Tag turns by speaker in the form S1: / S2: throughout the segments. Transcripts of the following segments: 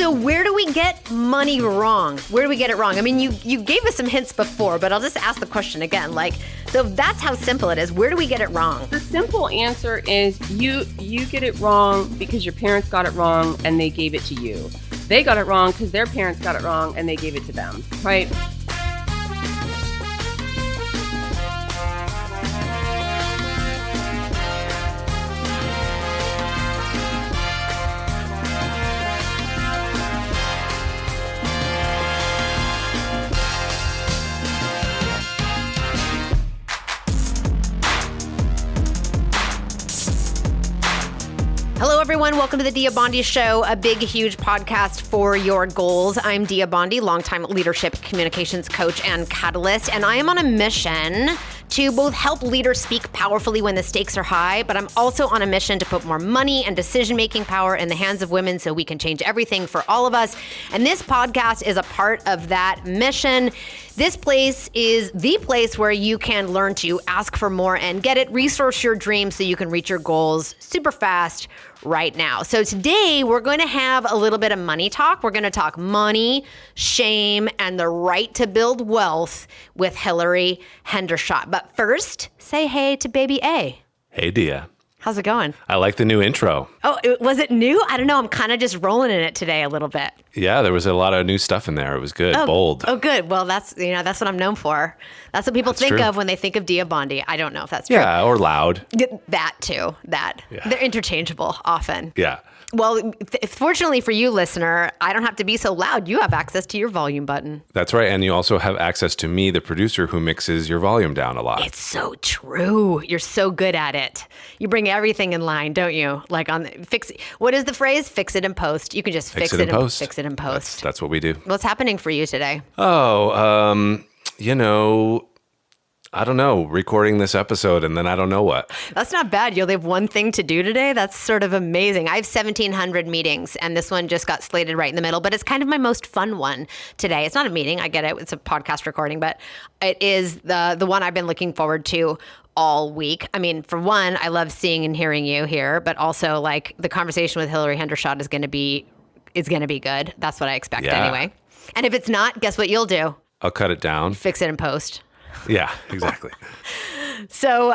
S1: So where do we get money wrong? Where do we get it wrong? I mean, you gave us some hints before, but I'll just ask the question again. So that's how simple it is. Where do we get it wrong?
S2: The simple answer is you get it wrong because your parents got it wrong and they gave it to you. They got it wrong because their parents got it wrong and they gave it to them, right?
S1: Hello, everyone. Welcome to the Dia Bondi Show, a big, huge podcast for your goals. I'm Dia Bondi, longtime leadership communications coach and catalyst, and I am on a mission to both help leaders speak powerfully when the stakes are high, but I'm also on a mission to put more money and decision-making power in the hands of women so we can change everything for all of us. And this podcast is a part of that mission. This place is the place where you can learn to ask for more and get it, resource your dreams so you can reach your goals super fast right now. So today we're going to have a little bit of money talk. We're going to talk money, shame, and the right to build wealth with Hilary Hendershott. But first, say hey to baby A.
S3: Hey, Dia.
S1: How's it going?
S3: I like the new intro.
S1: Oh, was it new? I don't know. I'm kind of just rolling in it today a little bit.
S3: Yeah, there was a lot of new stuff in there. It was good, bold.
S1: Oh, good. Well, that's what I'm known for. That's what people think of when they think of Dia Bondi. I don't know if that's true.
S3: Yeah, or loud.
S1: That too. That. Yeah. They're interchangeable often.
S3: Yeah.
S1: Well, fortunately for you, listener, I don't have to be so loud. You have access to your volume button.
S3: That's right. And you also have access to me, the producer, who mixes your volume down a lot.
S1: It's so true. You're so good at it. You bring everything in line, don't you? Like what is the phrase? Fix it in post. You can just fix it in post. Fix it in post.
S3: That's what we do.
S1: What's happening for you today?
S3: I don't know, recording this episode and then I don't know what.
S1: That's not bad. You only have one thing to do today. That's sort of amazing. I have 1,700 meetings and this one just got slated right in the middle, but it's kind of my most fun one today. It's not a meeting. I get it. It's a podcast recording, but it is the one I've been looking forward to all week. I mean, for one, I love seeing and hearing you here, but also like the conversation with Hilary Hendershott is going to be good. That's what I expect anyway. And if it's not, guess what you'll do?
S3: I'll cut it down.
S1: Fix it in post.
S3: Yeah, exactly.
S1: So,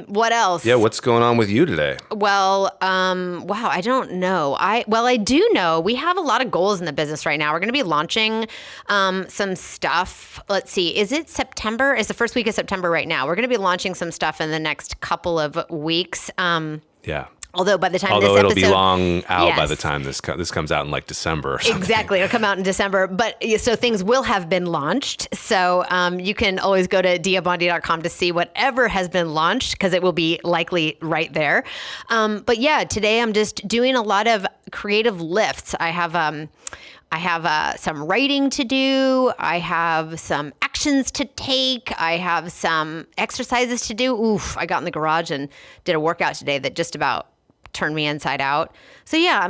S1: what else?
S3: Yeah, what's going on with you today?
S1: Well, wow, I don't know. I do know we have a lot of goals in the business right now. We're going to be launching some stuff. Let's see. Is it September? It's the first week of September right now. We're going to be launching some stuff in the next couple of weeks.
S3: Yeah.
S1: Although by the time this episode...
S3: it'll be long out
S1: yes.
S3: by the time this comes out in like December or something.
S1: Exactly. It'll come out in December. But so things will have been launched. So you can always go to diabondi.com to see whatever has been launched because it will be likely right there. But yeah, today I'm just doing a lot of creative lifts. I have some writing to do. I have some actions to take. I have some exercises to do. Oof, I got in the garage and did a workout today that just about turned me inside out. So yeah,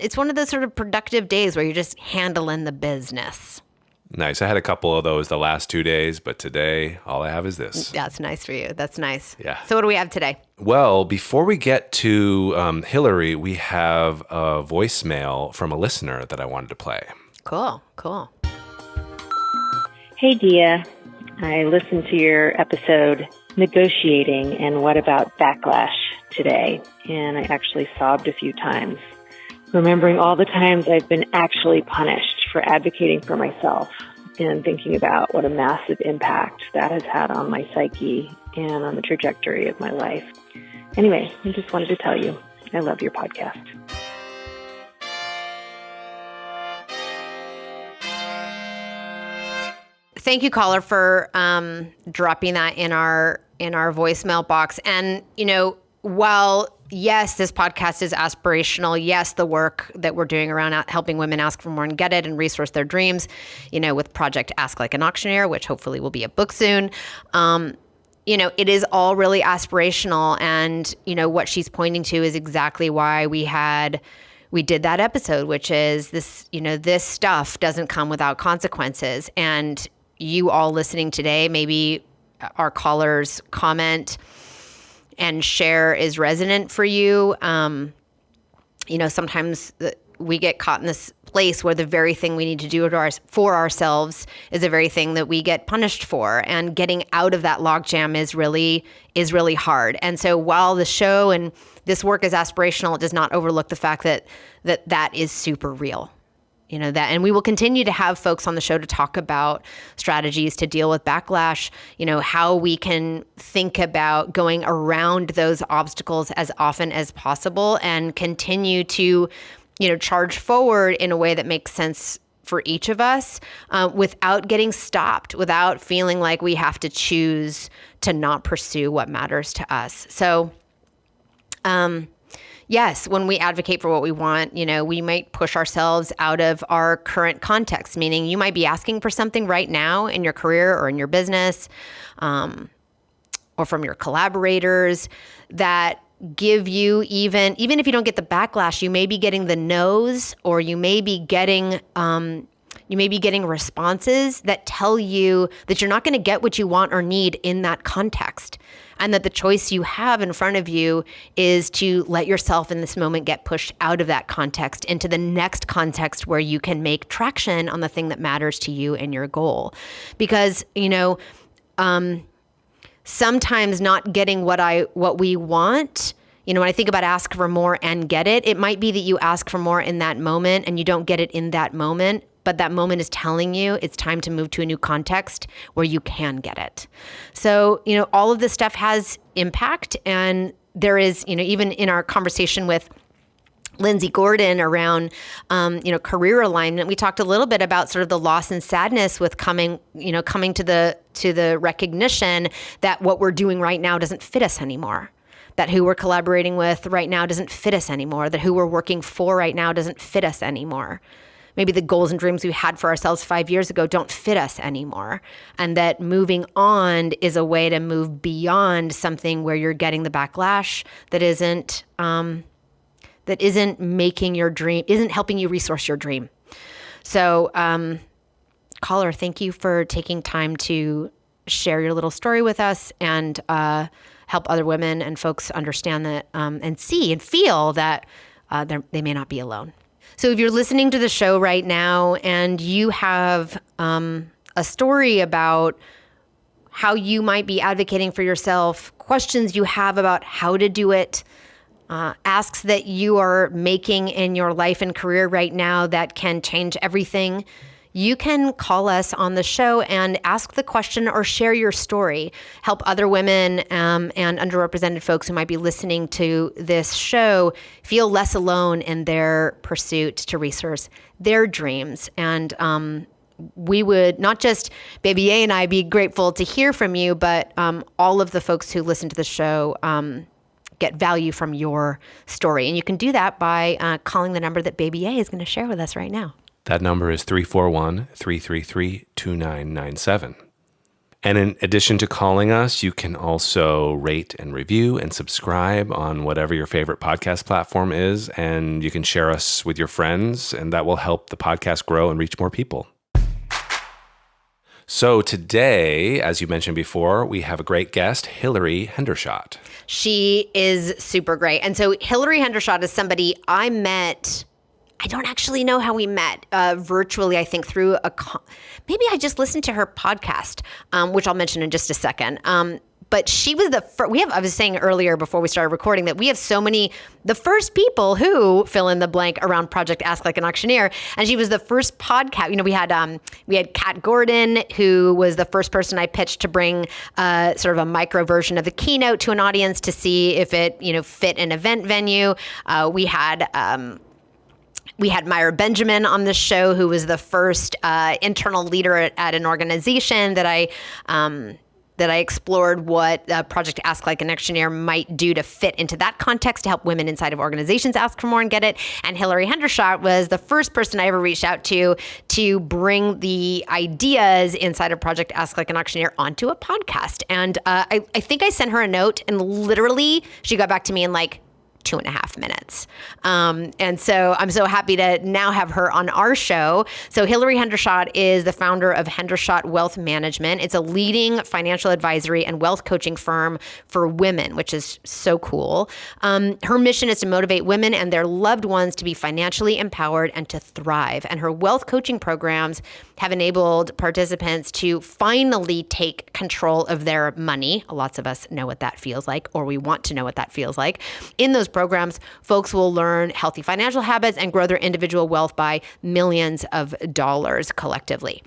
S1: it's one of those sort of productive days where you're just handling the business.
S3: Nice. I had a couple of those the last 2 days, but today all I have is this.
S1: That's nice for you. That's nice.
S3: Yeah.
S1: So what do we have today?
S3: Well, before we get to Hilary, we have a voicemail from a listener that I wanted to play.
S1: Cool.
S4: Hey, Dia. I listened to your episode, Negotiating and What About Backlash today, and I actually sobbed a few times, remembering all the times I've been actually punished for advocating for myself and thinking about what a massive impact that has had on my psyche and on the trajectory of my life. Anyway, I just wanted to tell you, I love your podcast.
S1: Thank you, caller, for dropping that in our voicemail box. And, while, yes, this podcast is aspirational, yes, the work that we're doing around helping women ask for more and get it and resource their dreams, with Project Ask Like an Auctioneer, which hopefully will be a book soon, it is all really aspirational. And, what she's pointing to is exactly why we did that episode, which is this, this stuff doesn't come without consequences. And you all listening today, maybe our callers' comment and share is resonant for you. Sometimes we get caught in this place where the very thing we need to do for ourselves is the very thing that we get punished for. And getting out of that logjam is really hard. And so while the show and this work is aspirational, it does not overlook the fact that is super real. And we will continue to have folks on the show to talk about strategies to deal with backlash, how we can think about going around those obstacles as often as possible and continue to, charge forward in a way that makes sense for each of us without getting stopped, without feeling like we have to choose to not pursue what matters to us. So, yes, when we advocate for what we want, we might push ourselves out of our current context, meaning you might be asking for something right now in your career or in your business, or from your collaborators that give you even if you don't get the backlash, you may be getting the no's, or you may be getting responses that tell you that you're not going to get what you want or need in that context. And that the choice you have in front of you is to let yourself in this moment get pushed out of that context into the next context where you can make traction on the thing that matters to you and your goal. Because, sometimes not getting what we want, when I think about ask for more and get it, it might be that you ask for more in that moment and you don't get it in that moment. But that moment is telling you it's time to move to a new context where you can get it. So, all of this stuff has impact. And there is, even in our conversation with Lindsay Gordon around, career alignment, we talked a little bit about sort of the loss and sadness with coming to the recognition that what we're doing right now doesn't fit us anymore. That who we're collaborating with right now doesn't fit us anymore. That who we're working for right now doesn't fit us anymore. Maybe the goals and dreams we had for ourselves 5 years ago don't fit us anymore. And that moving on is a way to move beyond something where you're getting the backlash that isn't making your dream, isn't helping you resource your dream. So, caller, thank you for taking time to share your little story with us and help other women and folks understand that and see and feel that they may not be alone. So if you're listening to the show right now and you have a story about how you might be advocating for yourself, questions you have about how to do it, asks that you are making in your life and career right now that can change everything, you can call us on the show and ask the question or share your story. Help other women and underrepresented folks who might be listening to this show feel less alone in their pursuit to resource their dreams. And we would, not just Baby A and I, be grateful to hear from you, but all of the folks who listen to the show get value from your story. And you can do that by calling the number that Baby A is going to share with us right now.
S3: That number is 341-333-2997. And in addition to calling us, you can also rate and review and subscribe on whatever your favorite podcast platform is. And you can share us with your friends, and that will help the podcast grow and reach more people. So today, as you mentioned before, we have a great guest, Hilary Hendershott.
S1: She is super great. And so Hilary Hendershott is somebody I met. I don't actually know how we met virtually, I think through maybe I just listened to her podcast, which I'll mention in just a second. But she was the first, I was saying earlier before we started recording that we have the first people who fill in the blank around Project Ask Like an Auctioneer. And she was the first podcast, we had Kat Gordon, who was the first person I pitched to bring sort of a micro version of the keynote to an audience to see if it, fit an event venue. We had Myra Benjamin on the show, who was the first internal leader at an organization that I explored what Project Ask Like an Auctioneer might do to fit into that context to help women inside of organizations ask for more and get it. And Hilary Hendershott was the first person I ever reached out to bring the ideas inside of Project Ask Like an Auctioneer onto a podcast. And I think I sent her a note, and literally she got back to me in like 2.5 minutes. And so I'm so happy to now have her on our show. So Hilary Hendershott is the founder of Hendershott Wealth Management. It's a leading financial advisory and wealth coaching firm for women, which is so cool. Her mission is to motivate women and their loved ones to be financially empowered and to thrive. And her wealth coaching programs have enabled participants to finally take control of their money. Lots of us know what that feels like, or we want to know what that feels like. In those programs, folks will learn healthy financial habits and grow their individual wealth by millions of dollars collectively.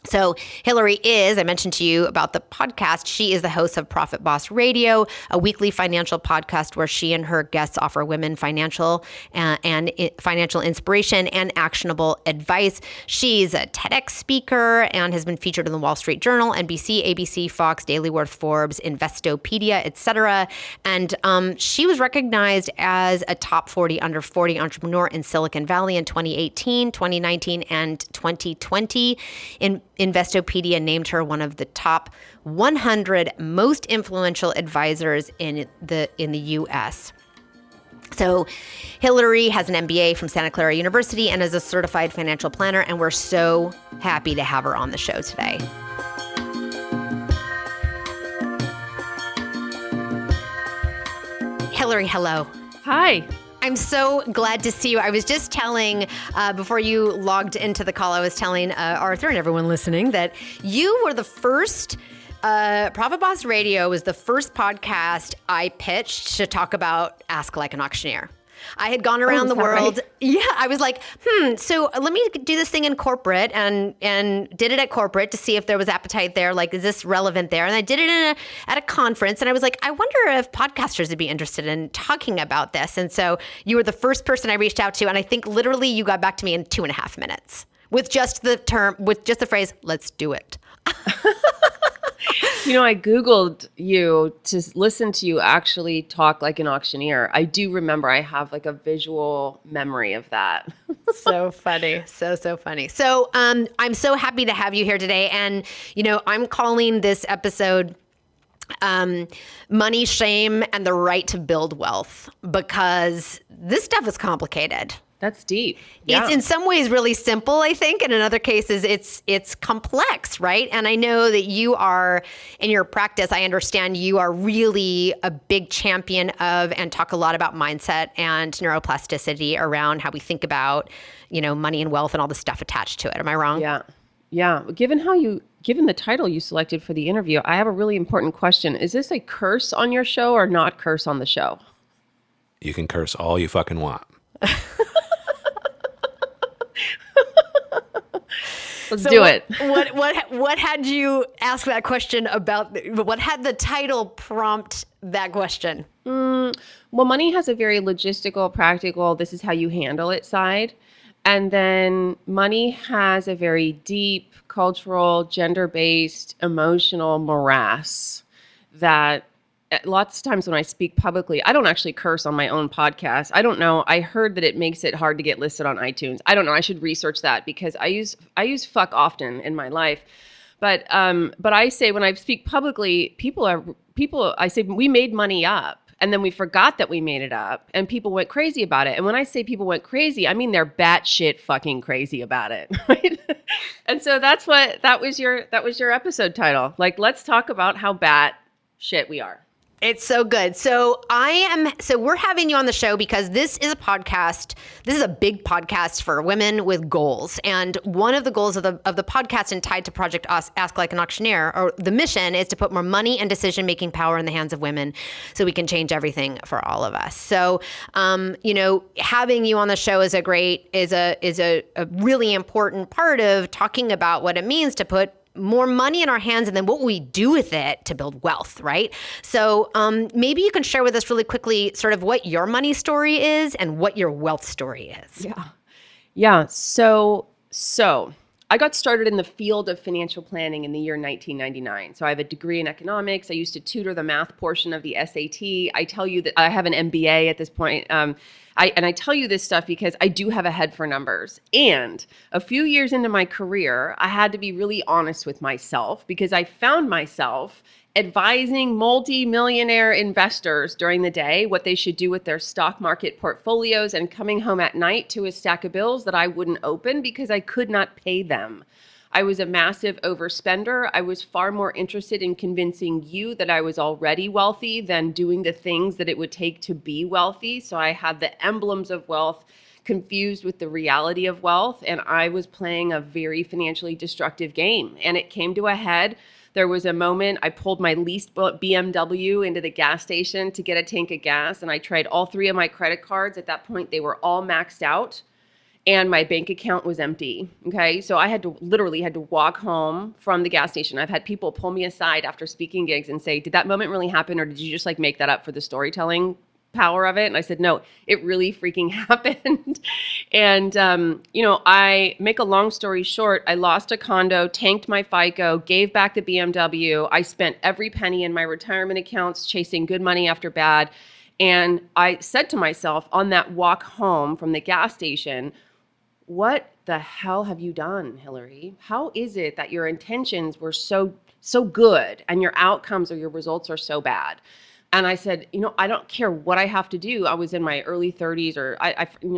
S1: So Hilary is, I mentioned to you about the podcast. She is the host of Profit Boss Radio, a weekly financial podcast where she and her guests offer women financial and financial inspiration and actionable advice. She's a TEDx speaker and has been featured in the Wall Street Journal, NBC, ABC, Fox, Daily Worth, Forbes, Investopedia, etc. And she was recognized as a top 40 under 40 entrepreneur in Silicon Valley in 2018, 2019, and 2020. Investopedia named her one of the top 100 most influential advisors in the U.S. So Hilary has an MBA from Santa Clara University and is a certified financial planner, and we're so happy to have her on the show today. Hilary, hello.
S2: Hi.
S1: I'm so glad to see you. I was just telling, before you logged into the call, I was telling Arthur and everyone listening that you were the first, Profit Boss Radio was the first podcast I pitched to talk about Ask Like an Auctioneer. I had gone around the world. Right? Yeah, I was like, so let me do this thing in corporate and did it at corporate to see if there was appetite there. Like, is this relevant there? And I did it at a conference, and I was like, I wonder if podcasters would be interested in talking about this. And so you were the first person I reached out to, and I think literally you got back to me in 2.5 minutes with just the phrase, let's do it.
S2: You know, I Googled you to listen to you actually talk like an auctioneer. I do remember, I have like a visual memory of that.
S1: So funny. So funny. So I'm so happy to have you here today. And, you know, I'm calling this episode Money, Shame, and the Right to Build Wealth, because this stuff is complicated.
S2: That's deep. Yeah.
S1: It's in some ways really simple, I think, and in other cases it's complex, right? And I know that you are, in your practice, I understand you are really a big champion of and talk a lot about mindset and neuroplasticity around how we think about, you know, money and wealth and all the stuff attached to it. Am I wrong?
S2: Yeah. Given the title you selected for the interview, I have a really important question. Is this a curse on your show or not curse on the show?
S3: You can curse all you fucking want.
S2: Let's do it.
S1: What had you ask that question about? What had the title prompt that question?
S2: Well, money has a very logistical, practical, this is how you handle it side. And then money has a very deep, cultural, gender-based, emotional morass that lots of times when I speak publicly, I don't actually curse on my own podcast. I don't know. I heard that it makes it hard to get listed on iTunes. I don't know. I should research that because I use fuck often in my life. But I say when I speak publicly, I say we made money up. And then we forgot that we made it up, and people went crazy about it. And when I say people went crazy, I mean they're batshit fucking crazy about it, right? And so that was your episode title. Like, let's talk about how bat shit we are.
S1: It's so good. So we're having you on the show because this is a podcast. This is a big podcast for women with goals. And one of the goals of the podcast and tied to Project Ask Like an Auctioneer, or the mission, is to put more money and decision-making power in the hands of women so we can change everything for all of us. So, having you on the show is a really important part of talking about what it means to put more money in our hands and then what we do with it to build wealth, right? So maybe you can share with us really quickly sort of what your money story is and what your wealth story is.
S2: Yeah. So I got started in the field of financial planning in the year 1999. So I have a degree in economics. I used to tutor the math portion of the SAT. I tell you that I have an MBA at this point. I tell you this stuff because I do have a head for numbers. And a few years into my career, I had to be really honest with myself because I found myself advising multi-millionaire investors during the day what they should do with their stock market portfolios, and coming home at night to a stack of bills that I wouldn't open because I could not pay them. I was a massive overspender. I was far more interested in convincing you that I was already wealthy than doing the things that it would take to be wealthy. So I had the emblems of wealth confused with the reality of wealth, and I was playing a very financially destructive game. And it came to a head. There was a moment I pulled my leased BMW into the gas station to get a tank of gas, and I tried all 3 of my credit cards. At that point, they were all maxed out, and my bank account was empty. Okay, so I literally had to walk home from the gas station. I've had people pull me aside after speaking gigs and say, "Did that moment really happen, or did you just like make that up for the storytelling power of it?" And I said, "No, it really freaking happened." And, I make a long story short, I lost a condo, tanked my FICO, gave back the BMW. I spent every penny in my retirement accounts chasing good money after bad. And I said to myself on that walk home from the gas station, what the hell have you done, Hilary? How is it that your intentions were so good and your outcomes or your results are so bad? And I said, I don't care what I have to do. I was in my early 30s or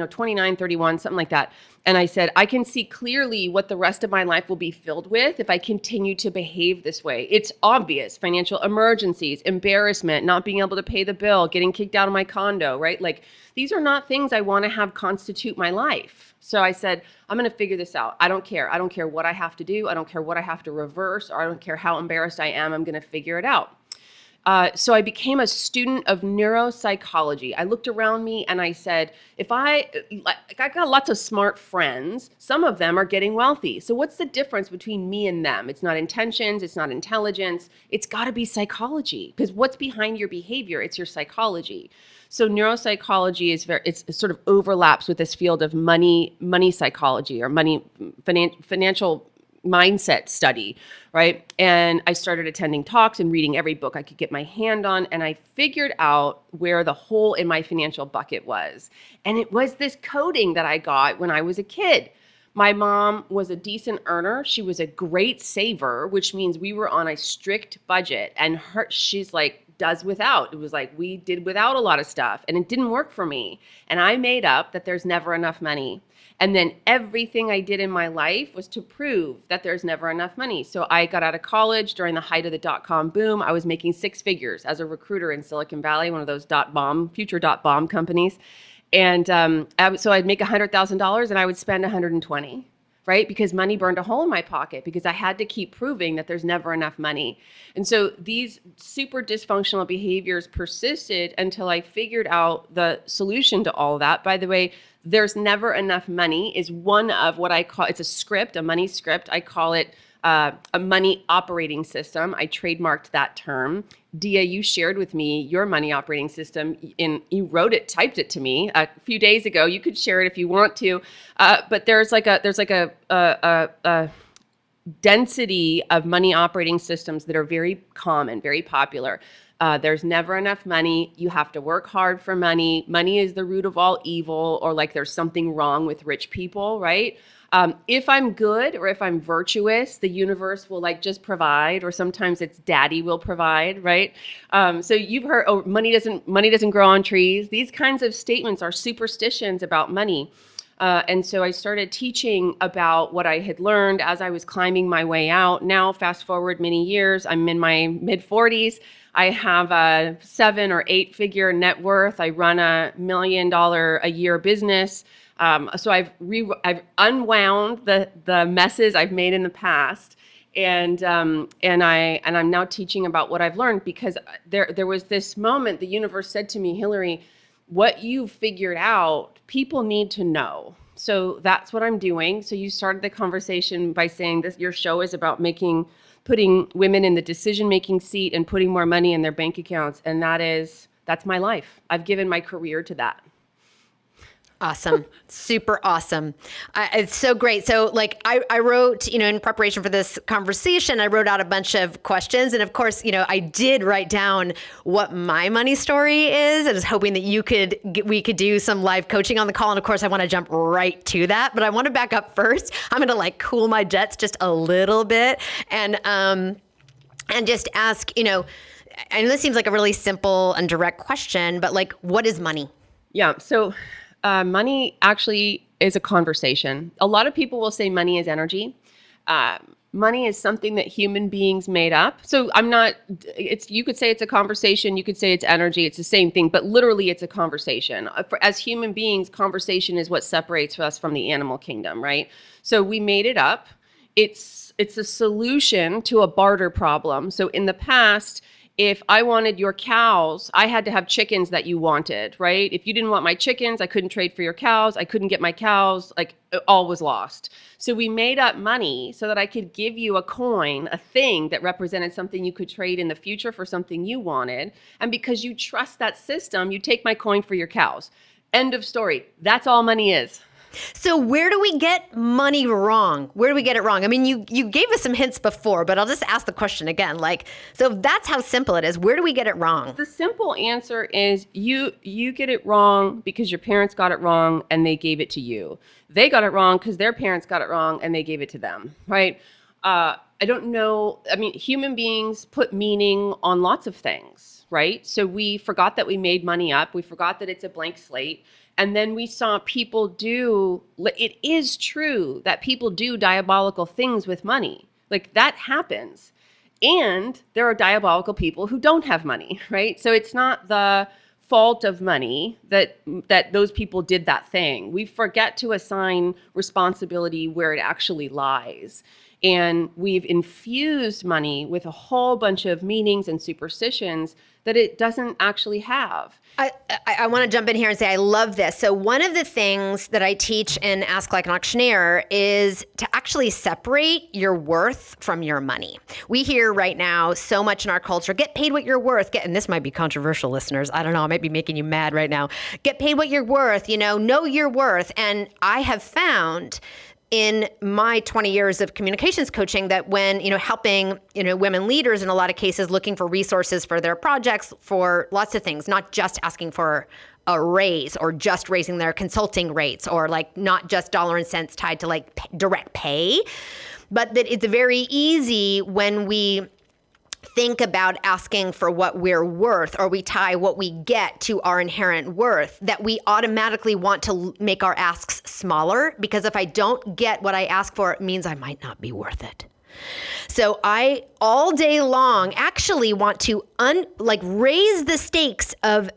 S2: 29, 31, something like that. And I said, I can see clearly what the rest of my life will be filled with if I continue to behave this way. It's obvious: financial emergencies, embarrassment, not being able to pay the bill, getting kicked out of my condo, right? Like, these are not things I want to have constitute my life. So I said, I'm going to figure this out. I don't care. I don't care what I have to do. I don't care what I have to reverse, or I don't care how embarrassed I am. I'm going to figure it out. So I became a student of neuropsychology. I looked around me and I said, I got lots of smart friends. Some of them are getting wealthy. So what's the difference between me and them? It's not intentions. It's not intelligence. It's got to be psychology, because what's behind your behavior? It's your psychology. So neuropsychology it sort of overlaps with this field of money psychology, or financial mindset study, right? And I started attending talks and reading every book I could get my hand on, and I figured out where the hole in my financial bucket was. And it was this coding that I got when I was a kid. My mom was a decent earner. She was a great saver, which means we were on a strict budget, and she's like, does without. It was like we did without a lot of stuff, and it didn't work for me. And I made up that there's never enough money. And then everything I did in my life was to prove that there's never enough money. So I got out of college during the height of the dot-com boom. I was making 6 figures as a recruiter in Silicon Valley, one of those future dot-bomb companies. And so I'd make $100,000 and I would spend $120,000, right? Because money burned a hole in my pocket, because I had to keep proving that there's never enough money. And so these super dysfunctional behaviors persisted until I figured out the solution to all of that. By the way, there's never enough money is one of what I call, it's a script, a money script. I call it a money operating system. I trademarked that term. Dia, you shared with me your money operating system. You typed it to me a few days ago. You could share it if you want to. But there's like a density of money operating systems that are very common, very popular. There's never enough money. You have to work hard for money. Money is the root of all evil, or like there's something wrong with rich people, right? If I'm good or if I'm virtuous, the universe will like just provide, or sometimes it's daddy will provide, right? So you've heard, money doesn't grow on trees. These kinds of statements are superstitions about money. And so I started teaching about what I had learned as I was climbing my way out. Now, fast forward many years, I'm in my mid-40s. I have a 7 or 8 figure net worth. I run $1 million a year business. So I've unwound the messes I've made in the past, and I'm now teaching about what I've learned, because there was this moment the universe said to me, Hilary, what you figured out, people need to know. So that's what I'm doing. So you started the conversation by saying this, your show is about putting women in the decision-making seat and putting more money in their bank accounts. And that's my life. I've given my career to that.
S1: Awesome. Super awesome. It's so great. So I wrote, in preparation for this conversation, I wrote out a bunch of questions. And of course, I did write down what my money story is. I was hoping that we could do some live coaching on the call. And of course, I want to jump right to that, but I want to back up first. I'm going to cool my jets just a little bit. And, and just ask, and this seems like a really simple and direct question, but like, what is money?
S2: Yeah. So money actually is a conversation. A lot of people will say money is energy. Money is something that human beings made up. So you could say it's a conversation, you could say it's energy, it's the same thing, but literally it's a conversation. As human beings, conversation is what separates us from the animal kingdom, right? So we made it up. It's a solution to a barter problem. So in the past, if I wanted your cows, I had to have chickens that you wanted, right? If you didn't want my chickens, I couldn't trade for your cows. I couldn't get my cows, like all was lost. So we made up money so that I could give you a coin, a thing that represented something you could trade in the future for something you wanted. And because you trust that system, you take my coin for your cows. End of story. That's all money is.
S1: So where do we get money wrong? Where do we get it wrong? I mean, you gave us some hints before, but I'll just ask the question again. Like, so if that's how simple it is, where do we get it wrong?
S2: The simple answer is you get it wrong because your parents got it wrong and they gave it to you. They got it wrong because their parents got it wrong and they gave it to them, right? I don't know. I mean, human beings put meaning on lots of things, right? So we forgot that we made money up. We forgot that it's a blank slate. And then we saw people it is true that people do diabolical things with money. Like that happens. And there are diabolical people who don't have money, right? So it's not the fault of money that those people did that thing. We forget to assign responsibility where it actually lies. And we've infused money with a whole bunch of meanings and superstitions that it doesn't actually have.
S1: I want to jump in here and say I love this. So one of the things that I teach in Ask Like an Auctioneer is to actually separate your worth from your money. We hear right now so much in our culture, get paid what you're worth. And this might be controversial, listeners. I don't know. I might be making you mad right now. Get paid what you're worth, know your worth. And I have found in my 20 years of communications coaching that when, helping, women leaders in a lot of cases looking for resources for their projects, for lots of things, not just asking for a raise or just raising their consulting rates or like not just dollar and cents tied to like direct pay, but that it's very easy when we think about asking for what we're worth, or we tie what we get to our inherent worth, that we automatically want to make our asks smaller, because if I don't get what I ask for, it means I might not be worth it. So I, all day long, actually want to raise the stakes of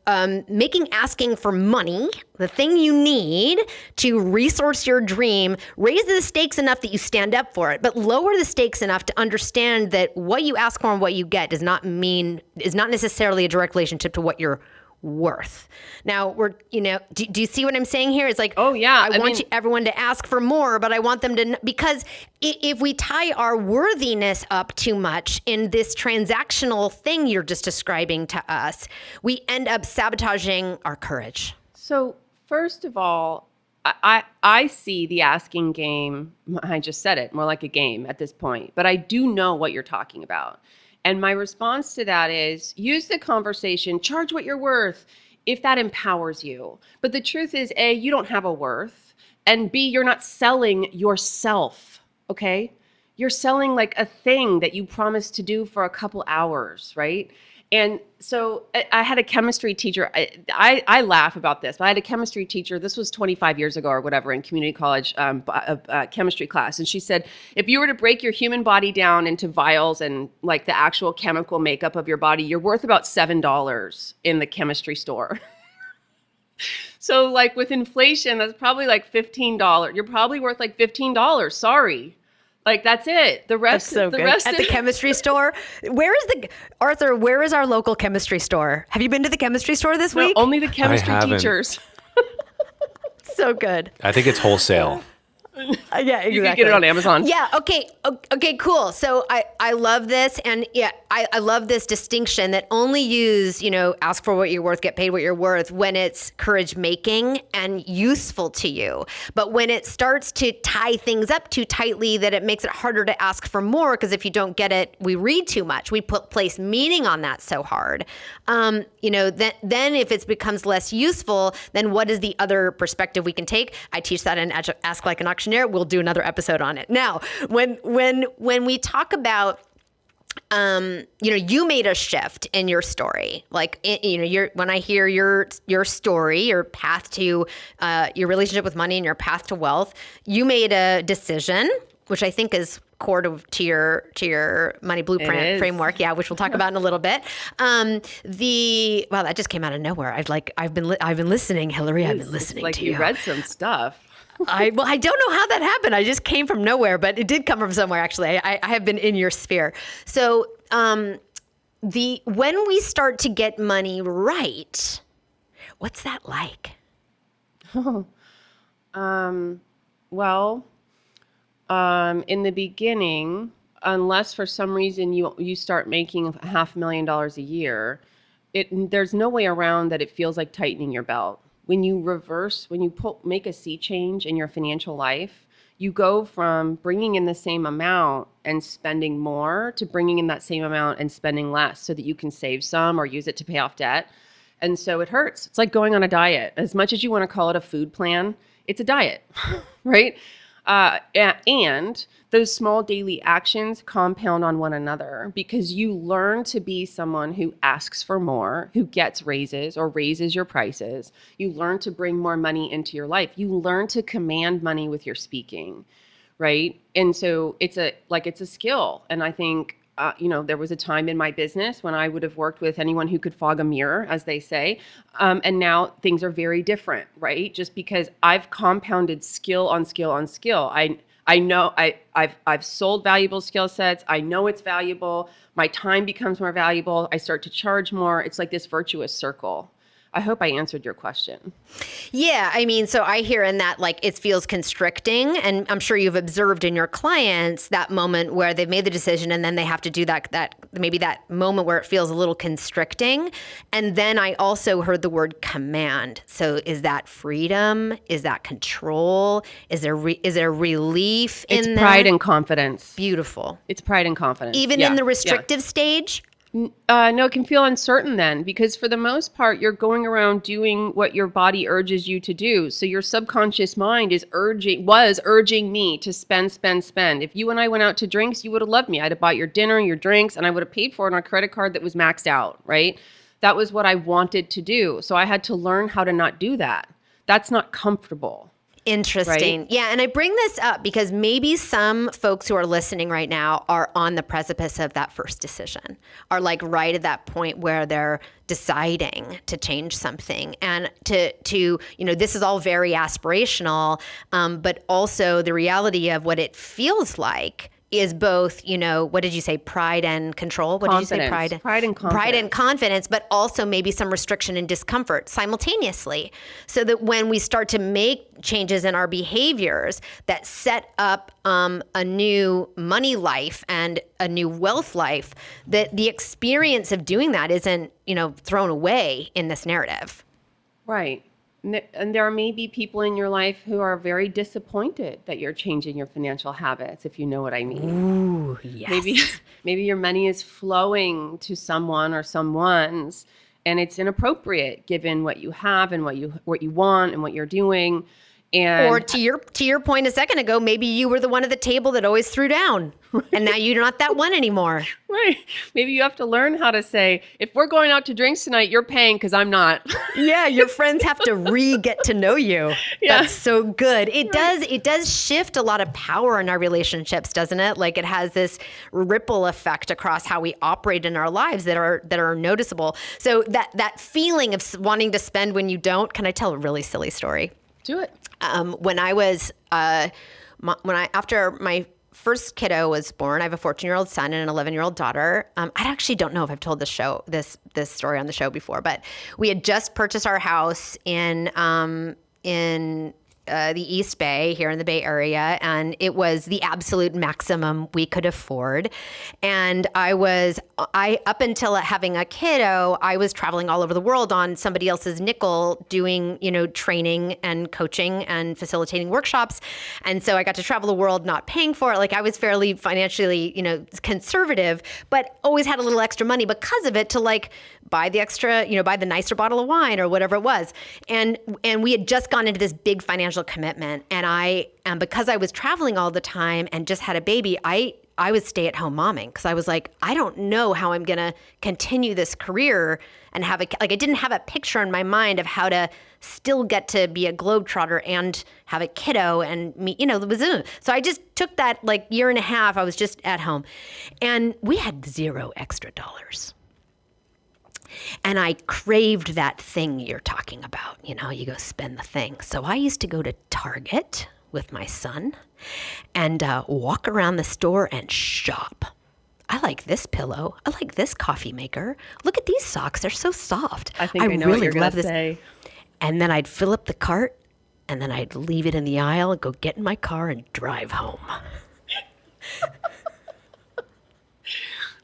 S1: asking for money, the thing you need to resource your dream, raise the stakes enough that you stand up for it, but lower the stakes enough to understand that what you ask for and what you get is not necessarily a direct relationship to what you're worth. Now do you see what I'm saying here? It's like,
S2: oh yeah,
S1: I want everyone to ask for more, but I want them to, because if we tie our worthiness up too much in this transactional thing you're just describing to us, we end up sabotaging our courage.
S2: So first of all, I see the asking game, I just said it, more like a game at this point, but I do know what you're talking about. And my response to that is use the conversation, charge what you're worth, if that empowers you. But the truth is, A, you don't have a worth, and B, you're not selling yourself, okay? You're selling like a thing that you promised to do for a couple hours, right? And so I had a chemistry teacher. I laugh about this, but I had a chemistry teacher. This was 25 years ago or whatever in community college chemistry class. And she said, if you were to break your human body down into vials and like the actual chemical makeup of your body, you're worth about $7 in the chemistry store. So like with inflation, that's probably like $15. You're probably worth like $15. Sorry. Like that's it. The rest,
S1: that's so
S2: the
S1: good.
S2: rest
S1: at the chemistry store. Where is our local chemistry store? Have you been to the chemistry store this week?
S2: Only the chemistry teachers.
S1: So good.
S3: I think it's wholesale.
S1: Yeah, exactly.
S2: You can get it on Amazon.
S1: Yeah. Okay, cool. So I love this. And yeah, I love this distinction that only use, ask for what you're worth, get paid what you're worth when it's courage making and useful to you. But when it starts to tie things up too tightly, that it makes it harder to ask for more, because if you don't get it, we read too much. We place meaning on that so hard. Then if it becomes less useful, then what is the other perspective we can take? I teach that in Ask Like an Auctioneer. We'll do another episode on it. Now, when we talk about you made a shift in your story. Like, when I hear your story, your path to your relationship with money and your path to wealth, you made a decision, which I think is core to your money blueprint framework. Yeah, which we'll talk about in a little bit. Wow, that just came out of nowhere. I've been listening, Hilary. I've been listening
S2: like
S1: to you.
S2: You read some stuff.
S1: I don't know how that happened. I just came from nowhere, but it did come from somewhere, actually. I have been in your sphere. So when we start to get money right, what's that like?
S2: In the beginning, unless for some reason you start making $500,000 a year, there's no way around that it feels like tightening your belt. When you make a sea change in your financial life, you go from bringing in the same amount and spending more to bringing in that same amount and spending less so that you can save some or use it to pay off debt. And so it hurts. It's like going on a diet. As much as you want to call it a food plan, it's a diet, right? And those small daily actions compound on one another because you learn to be someone who asks for more, who gets raises or raises your prices. You learn to bring more money into your life. You learn to command money with your speaking, right? And so it's a skill. And I think, there was a time in my business when I would have worked with anyone who could fog a mirror, as they say. And now things are very different, right? Just because I've compounded skill on skill on skill. I know I've sold valuable skill sets. I know it's valuable. My time becomes more valuable. I start to charge more. It's like this virtuous circle. I hope I answered your question.
S1: Yeah. I mean, so I hear in that, like, it feels constricting. And I'm sure you've observed in your clients that moment where they've made the decision and then they have to do that maybe that moment where it feels a little constricting. And then I also heard the word command. So is that freedom? Is that control? Is there relief in that?
S2: It's pride and confidence.
S1: Beautiful.
S2: It's pride and confidence.
S1: Even in the restrictive stage?
S2: No, it can feel uncertain then because for the most part, you're going around doing what your body urges you to do. So your subconscious mind was urging me to spend. If you and I went out to drinks, you would have loved me. I'd have bought your dinner, your drinks, and I would have paid for it on a credit card that was maxed out, right? That was what I wanted to do. So I had to learn how to not do that. That's not comfortable.
S1: Interesting. Right? Yeah. And I bring this up because maybe some folks who are listening right now are on the precipice of that first decision, are like right at that point where they're deciding to change something. And to this is all very aspirational, but also the reality of what it feels like is both, what did you say, pride and control? What
S2: confidence.
S1: Did you say?
S2: Pride and confidence.
S1: Pride and confidence, but also maybe some restriction and discomfort simultaneously. So that when we start to make changes in our behaviors that set up a new money life and a new wealth life, that the experience of doing that isn't, thrown away in this narrative.
S2: Right. And there may be people in your life who are very disappointed that you're changing your financial habits, if you know what I mean.
S1: Ooh, yes.
S2: Maybe your money is flowing to someone or someone's, and it's inappropriate given what you have and what you want and what you're doing. And
S1: or to your point a second ago, maybe you were the one at the table that always threw down, right. And now you're not that one anymore.
S2: Right. Maybe you have to learn how to say, if we're going out to drinks tonight, you're paying because I'm not.
S1: Yeah, your friends have to get to know you. Yeah. That's so good. It does shift a lot of power in our relationships, doesn't it? Like it has this ripple effect across how we operate in our lives that are noticeable. So that feeling of wanting to spend when you don't, can I tell a really silly story?
S2: Do it.
S1: When I was, after my first kiddo was born, I have a 14-year-old son and an 11-year-old daughter. I actually don't know if I've told this story on the show before, but we had just purchased our house in the East Bay here in the Bay Area, and it was the absolute maximum we could afford. And I up until having a kiddo, I was traveling all over the world on somebody else's nickel doing, training and coaching and facilitating workshops. And so I got to travel the world not paying for it. Like I was fairly financially, conservative, but always had a little extra money because of it to like buy the extra, buy the nicer bottle of wine or whatever it was. And we had just gone into this big financial commitment. And because I was traveling all the time and just had a baby, I I was stay-at-home momming because I was like, I don't know how I'm going to continue this career and have I didn't have a picture in my mind of how to still get to be a globetrotter and have a kiddo and me, so I just took that year and a half. I was just at home and we had $0 extra dollars. And I craved that thing you're talking about. You go spend the thing. So I used to go to Target with my son and walk around the store and shop. I like this pillow. I like this coffee maker. Look at these socks. They're so soft.
S2: I think I know what you're going to say.
S1: And then I'd fill up the cart and then I'd leave it in the aisle and go get in my car and drive home.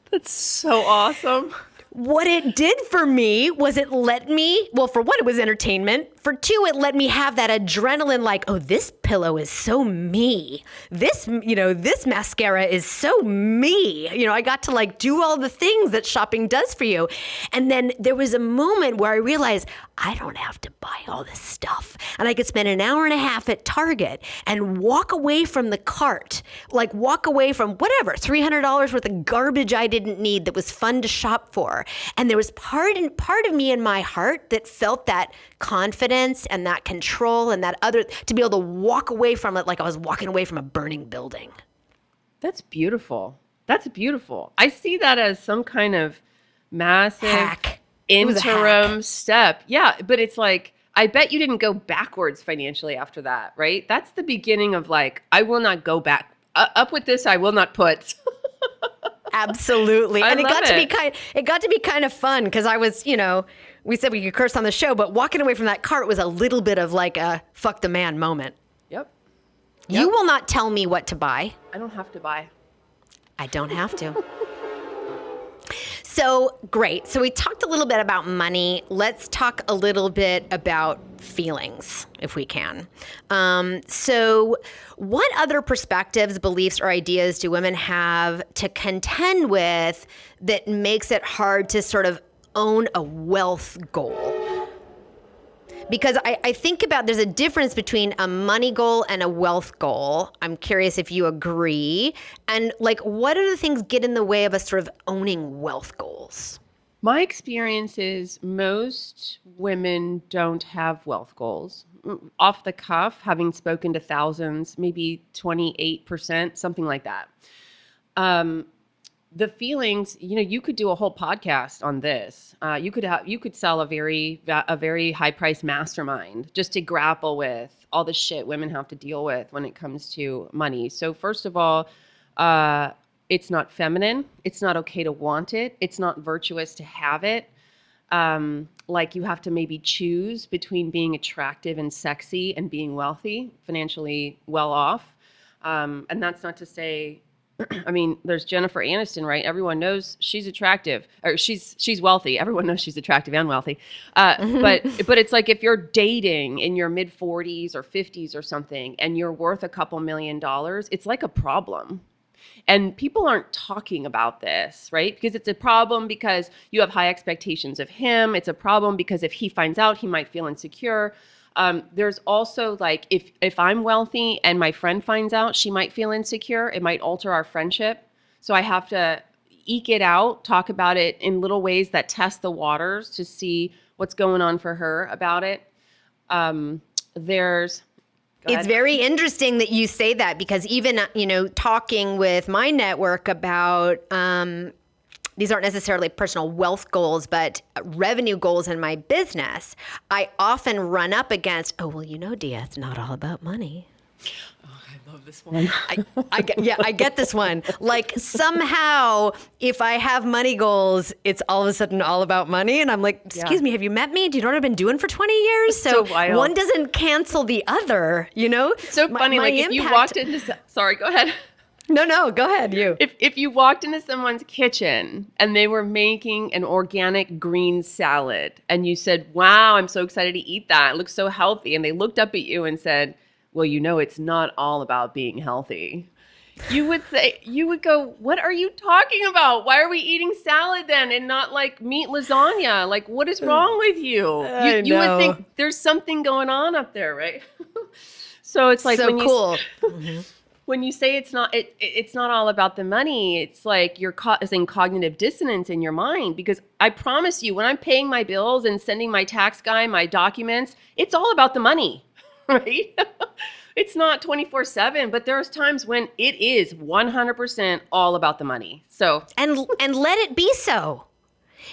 S2: That's so awesome.
S1: What it did for me was it let me, well, for one, it was entertainment. For two, it let me have that adrenaline oh, this pillow is so me. This, this mascara is so me. I got to do all the things that shopping does for you. And then there was a moment where I realized I don't have to buy all this stuff. And I could spend an hour and a half at Target and walk away from the cart, walk away from whatever, $300 worth of garbage I didn't need that was fun to shop for. And there was part of me in my heart that felt that confidence and that control and that to be able to walk away from it like I was walking away from a burning building.
S2: That's beautiful. That's beautiful. I see that as some kind of massive
S1: hack.
S2: Interim step. Yeah, but it's I bet you didn't go backwards financially after that, right? That's the beginning of I will not go back. Up with this, I will not put.
S1: Absolutely. And
S2: it
S1: got to be kind of fun because I was, we said we could curse on the show, but walking away from that cart was a little bit of a fuck the man moment.
S2: Yep.
S1: You will not tell me what to buy.
S2: I don't have to buy.
S1: I don't have to. So great. So we talked a little bit about money. Let's talk a little bit about feelings, if we can. So what other perspectives, beliefs, or ideas do women have to contend with that makes it hard to sort of own a wealth goal? Because I think about there's a difference between a money goal and a wealth goal. I'm curious if you agree. And what are the things get in the way of us sort of owning wealth goals?
S2: My experience is most women don't have wealth goals. Off the cuff, having spoken to thousands, maybe 28%, something like that. The feelings, you could do a whole podcast on this. You could sell a very high price mastermind just to grapple with all the shit women have to deal with when it comes to money. So first of all, it's not feminine. It's not okay to want it. It's not virtuous to have it. You have to maybe choose between being attractive and sexy and being wealthy, financially well off. And that's not to say, there's Jennifer Aniston, right? Everyone knows she's attractive, or she's wealthy. Everyone knows she's attractive and wealthy. But it's if you're dating in your mid 40s or 50s or something, and you're worth a couple $1 million, it's a problem. And people aren't talking about this, right? Because it's a problem because you have high expectations of him. It's a problem because if he finds out, he might feel insecure. There's also if I'm wealthy and my friend finds out, she might feel insecure. It might alter our friendship. So I have to eke it out, talk about it in little ways that test the waters to see what's going on for her about it.
S1: It's very interesting that you say that because even, talking with my network about, these aren't necessarily personal wealth goals, but revenue goals in my business, I often run up against, Dia, it's not all about money.
S2: Oh, I love this one.
S1: I get this one. Somehow, if I have money goals, it's all of a sudden all about money. And I'm like, excuse me, have you met me? Do you know what I've been doing for 20 years?
S2: So wild.
S1: One doesn't cancel the other,
S2: It's so funny. If you walked into, sorry, go ahead.
S1: No, go ahead, you.
S2: If you walked into someone's kitchen and they were making an organic green salad and you said, wow, I'm so excited to eat that. It looks so healthy. And they looked up at you and said, well, it's not all about being healthy. You would go, what are you talking about? Why are we eating salad then and not meat lasagna? What is wrong with you? You would think there's something going on up there, right? So it's
S1: so
S2: when
S1: cool.
S2: when you say it's not all about the money, it's like you're causing cognitive dissonance in your mind, because I promise you, when I'm paying my bills and sending my tax guy my documents, it's all about the money, right? It's not 24/7, but there's times when it is 100% all about the money. So
S1: And let it be so.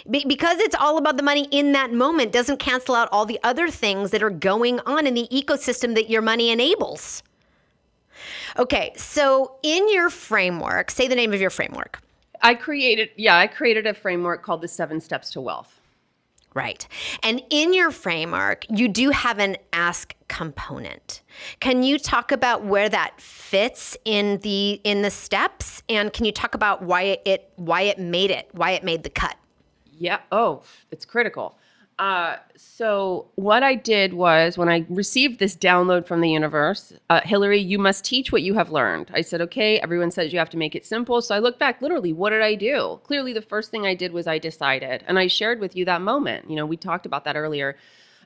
S1: Because it's all about the money in that moment doesn't cancel out all the other things that are going on in the ecosystem that your money enables. Okay, so in your framework, say the name of your framework.
S2: I created a framework called the 7 Steps to Wealth.
S1: Right. And in your framework, you do have an ask component. Can you talk about where that fits in the steps? And can you talk about why it made the cut?
S2: Yeah. Oh, it's critical. So what I did was, when I received this download from the universe, Hilary, you must teach what you have learned. I said, okay, everyone says you have to make it simple. So I looked back, literally, what did I do? Clearly, the first thing I did was I decided, and I shared with you that moment. You know, we talked about that earlier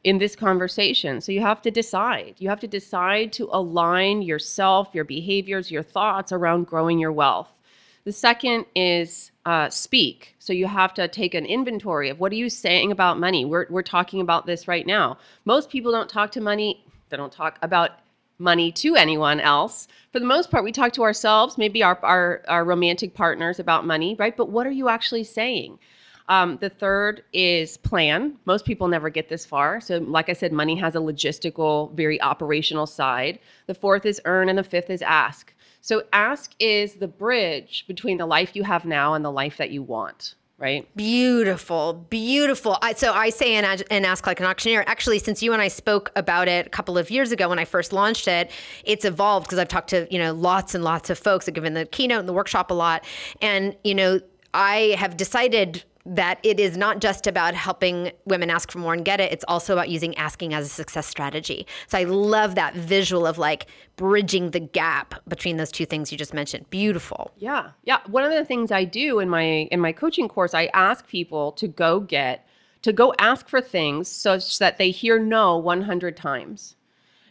S2: in this conversation. So you have to decide. You have to decide to align yourself, your behaviors, your thoughts around growing your wealth. The second is speak. So you have to take an inventory of what are you saying about money. We're talking about this right now. Most people don't talk to money. They don't talk about money to anyone else. For the most part, we talk to ourselves, maybe our romantic partners about money, right? But what are you actually saying? The third is plan. Most people never get this far. So like I said, money has a logistical, very operational side. The fourth is earn, and the fifth is ask. So ask is the bridge between the life you have now and the life that you want, right?
S1: Beautiful, beautiful. So I say and ask like an auctioneer. Actually, since you and I spoke about it a couple of years ago when I first launched it, it's evolved because I've talked to, lots and lots of folks. I've given the keynote and the workshop a lot. And, I have decided that it is not just about helping women ask for more and get it. It's also about using asking as a success strategy. So I love that visual of like bridging the gap between those two things you just mentioned. Beautiful.
S2: Yeah. One of the things I do in my coaching course, I ask people to go ask for things such that they hear no 100 times.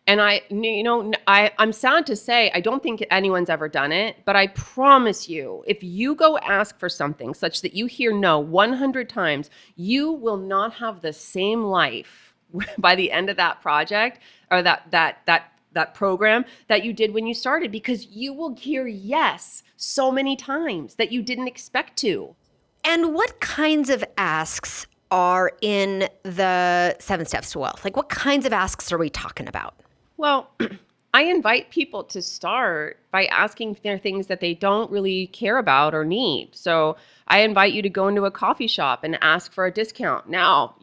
S2: And I'm sad to say, I don't think anyone's ever done it, but I promise you, if you go ask for something such that you hear no 100 times, you will not have the same life by the end of that project or that program that you did when you started, because you will hear yes so many times that you didn't expect to.
S1: And what kinds of asks are in the 7 Steps to Wealth? Like, what kinds of asks are we talking about?
S2: Well, I invite people to start by asking their things that they don't really care about or need. So I invite you to go into a coffee shop and ask for a discount. Now,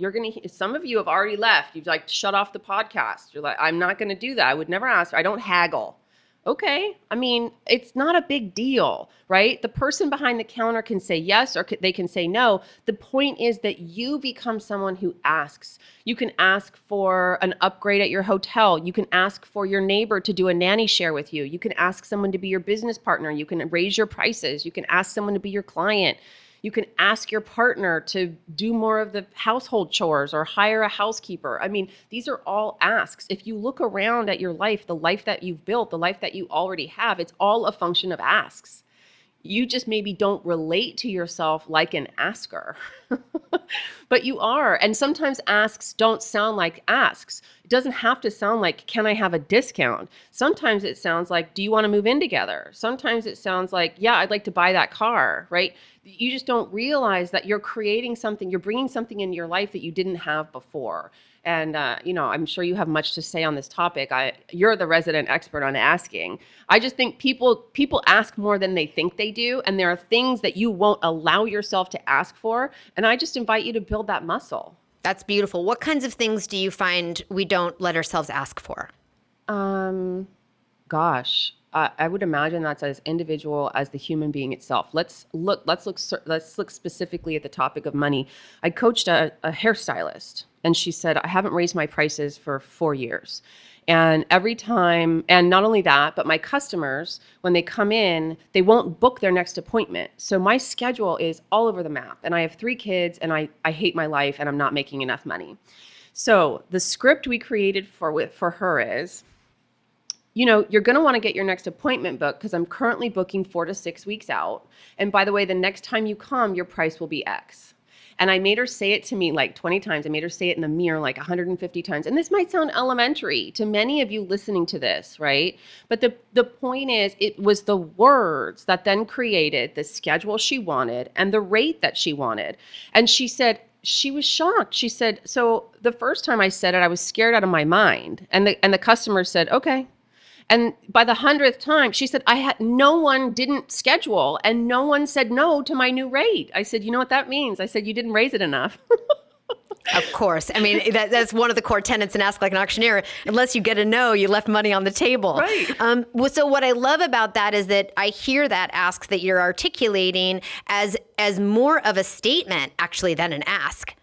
S2: some of you have already left. You've like shut off the podcast. You're like, I'm not going to do that. I would never ask. I don't haggle. Okay. I mean, it's not a big deal, right? The person behind the counter can say yes or they can say no. The point is that you become someone who asks. You can ask for an upgrade at your hotel. You can ask for your neighbor to do a nanny share with you. You can ask someone to be your business partner. You can raise your prices. You can ask someone to be your client. You can ask your partner to do more of the household chores or hire a housekeeper. I mean, these are all asks. If you look around at your life, the life that you've built, the life that you already have, it's all a function of asks. You just maybe don't relate to yourself like an asker, but you are. And sometimes asks don't sound like asks. It doesn't have to sound like, can I have a discount? Sometimes it sounds like, do you want to move in together? Sometimes it sounds like, yeah, I'd like to buy that car, right? You just don't realize that you're creating something, you're bringing something into your life that you didn't have before. And, I'm sure you have much to say on this topic. You're the resident expert on asking. I just think people ask more than they think they do. And there are things that you won't allow yourself to ask for. And I just invite you to build that muscle.
S1: That's beautiful. What kinds of things do you find we don't let ourselves ask for?
S2: I would imagine that's as individual as the human being itself. Let's look specifically at the topic of money. I coached a hairstylist, and she said, I haven't raised my prices for 4 years. And every time, and not only that, but my customers, when they come in, they won't book their next appointment. So my schedule is all over the map. And I have 3 kids, and I hate my life, and I'm not making enough money. So the script we created for her is, you're going to want to get your next appointment booked because I'm currently booking 4 to 6 weeks out. And by the way, the next time you come, your price will be X. And I made her say it to me like 20 times. I made her say it in the mirror like 150 times. And this might sound elementary to many of you listening to this, right? But the point is, it was the words that then created the schedule she wanted and the rate that she wanted. And she said, she was shocked. She said, so the first time I said it, I was scared out of my mind. And the customer said, okay. And by the 100th time, she said, no one didn't schedule and no one said no to my new rate. I said, you know what that means? I said, you didn't raise it enough.
S1: Of course. I mean, that's one of the core tenets in Ask Like an Auctioneer. Unless you get a no, you left money on the table.
S2: Right.
S1: So what I love about that is that I hear that ask that you're articulating as more of a statement, actually, than an ask.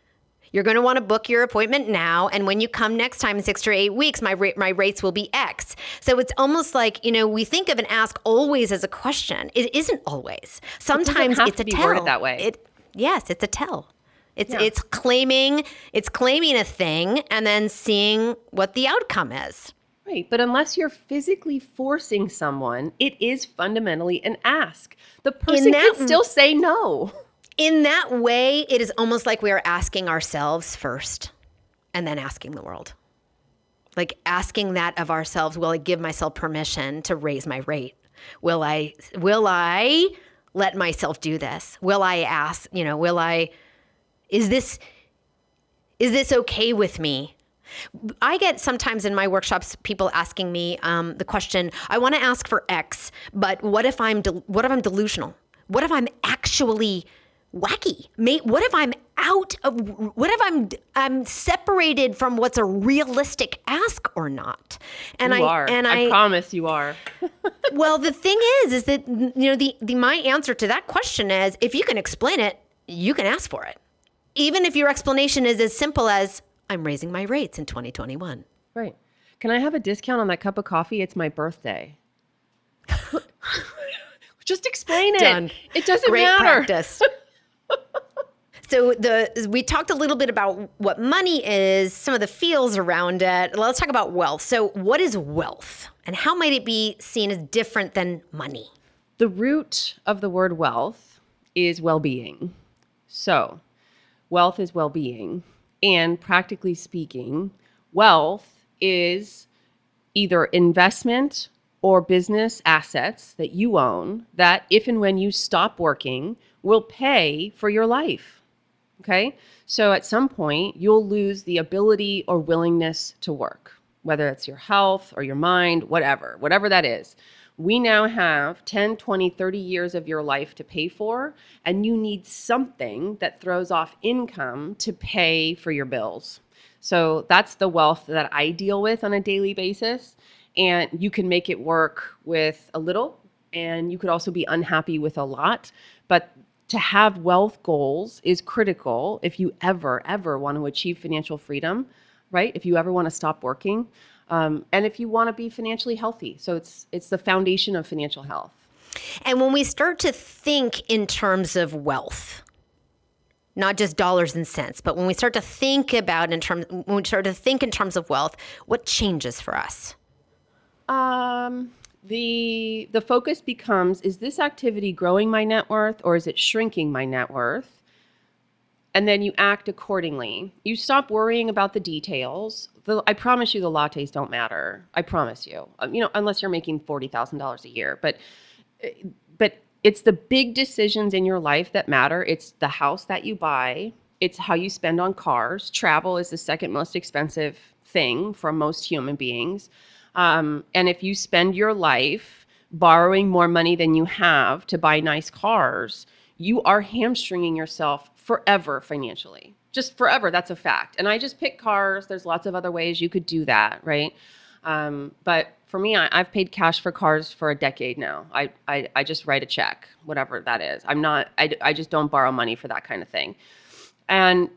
S1: You're going to want to book your appointment now. And when you come next time in 6 to 8 weeks, my rates will be X. So it's almost like, we think of an ask always as a question. It isn't always. Sometimes it's a tell.
S2: Worded that way.
S1: Yes, it's a tell. It's claiming a thing and then seeing what the outcome is.
S2: Right. But unless you're physically forcing someone, it is fundamentally an ask. The person can still say no.
S1: In that way, it is almost like we are asking ourselves first and then asking the world. Like asking that of ourselves, will I give myself permission to raise my rate? Will I let myself do this? Will I ask, is this okay with me? I get sometimes in my workshops people asking me the question, I want to ask for X, but what if I'm delusional? What if I'm actually wacky? What if I'm separated from what's a realistic ask or not?
S2: And I promise you are.
S1: Well, the thing is that my answer to that question is, if you can explain it, you can ask for it. Even if your explanation is as simple as, I'm raising my rates in 2021.
S2: Right. Can I have a discount on that cup of coffee? It's my birthday. Just explain it.
S1: Done.
S2: It doesn't
S1: Great
S2: matter.
S1: Practice. So we talked a little bit about what money is, some of the feels around it. Let's talk about wealth. So what is wealth and how might it be seen as different than money?
S2: The root of the word wealth is well-being. So wealth is well-being. And practically speaking, wealth is either investment or business assets that you own that if and when you stop working will pay for your life. Okay? So at some point, you'll lose the ability or willingness to work, whether it's your health or your mind, whatever that is. We now have 10, 20, 30 years of your life to pay for, and you need something that throws off income to pay for your bills. So that's the wealth that I deal with on a daily basis. And you can make it work with a little, and you could also be unhappy with a lot. But to have wealth goals is critical if you ever want to achieve financial freedom, right? If you ever want to stop working. And if you want to be financially healthy. So it's the foundation of financial health.
S1: And when we start to think in terms of wealth, not just dollars and cents, but when we start to think in terms of wealth, what changes for us?
S2: The focus becomes, is this activity growing my net worth or is it shrinking my net worth? And then you act accordingly. You stop worrying about the details. I promise you the lattes don't matter. I promise you. Unless you're making $40,000 a year. But it's the big decisions in your life that matter. It's the house that you buy. It's how you spend on cars. Travel is the second most expensive thing for most human beings. And if you spend your life borrowing more money than you have to buy nice cars, you are hamstringing yourself forever financially. Just forever. That's a fact. And I just pick cars. There's lots of other ways you could do that, right? But for me, I've paid cash for cars for a decade now. I just write a check, whatever that is. I just don't borrow money for that kind of thing. And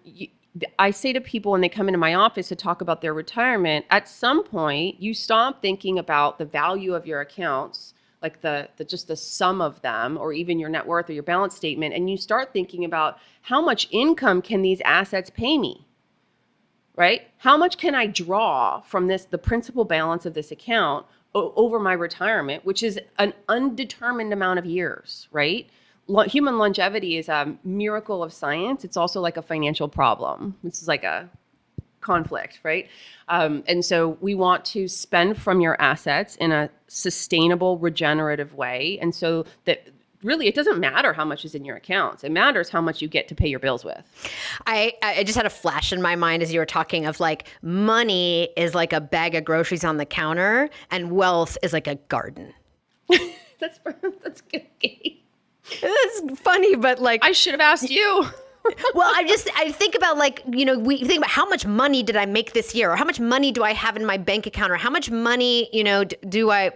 S2: I say to people when they come into my office to talk about their retirement, at some point you stop thinking about the value of your accounts, like just the sum of them, or even your net worth or your balance statement, and you start thinking about how much income can these assets pay me? right? How much can I draw from the principal balance of this account over my retirement, which is an undetermined amount of years, right? Human longevity is a miracle of science. It's also like a financial problem. This is like a conflict, right? And so we want to spend from your assets in a sustainable, regenerative way. And so that really, it doesn't matter how much is in your accounts. It matters how much you get to pay your bills with.
S1: I just had a flash in my mind as you were talking of like money is like a bag of groceries on the counter and wealth is like a garden.
S2: That's good.
S1: It's funny, but like
S2: I should have asked you.
S1: Well, I think about like, we think about how much money did I make this year, or how much money do I have in my bank account, or how much money, do I,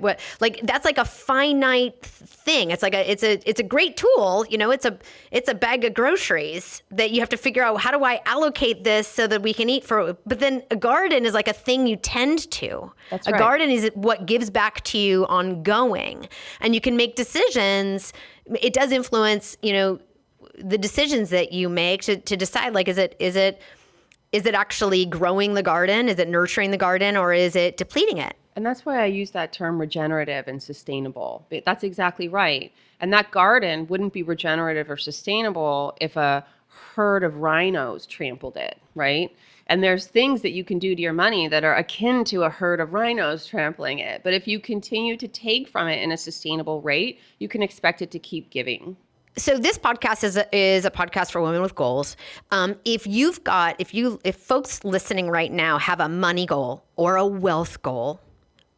S1: that's like a finite thing. It's like it's a great tool, it's a bag of groceries that you have to figure out, how do I allocate this so that we can eat but then a garden is like a thing you tend to.
S2: That's
S1: right. A garden is what gives back to you ongoing, and you can make decisions. It does influence, the decisions that you make to decide, like, is it actually growing the garden? Is it nurturing the garden, or is it depleting it?
S2: And that's why I use that term regenerative and sustainable. That's exactly right. And that garden wouldn't be regenerative or sustainable if a herd of rhinos trampled it, right? And there's things that you can do to your money that are akin to a herd of rhinos trampling it. But if you continue to take from it in a sustainable rate, you can expect it to keep giving.
S1: So this podcast is a podcast for women with goals. If folks listening right now have a money goal or a wealth goal,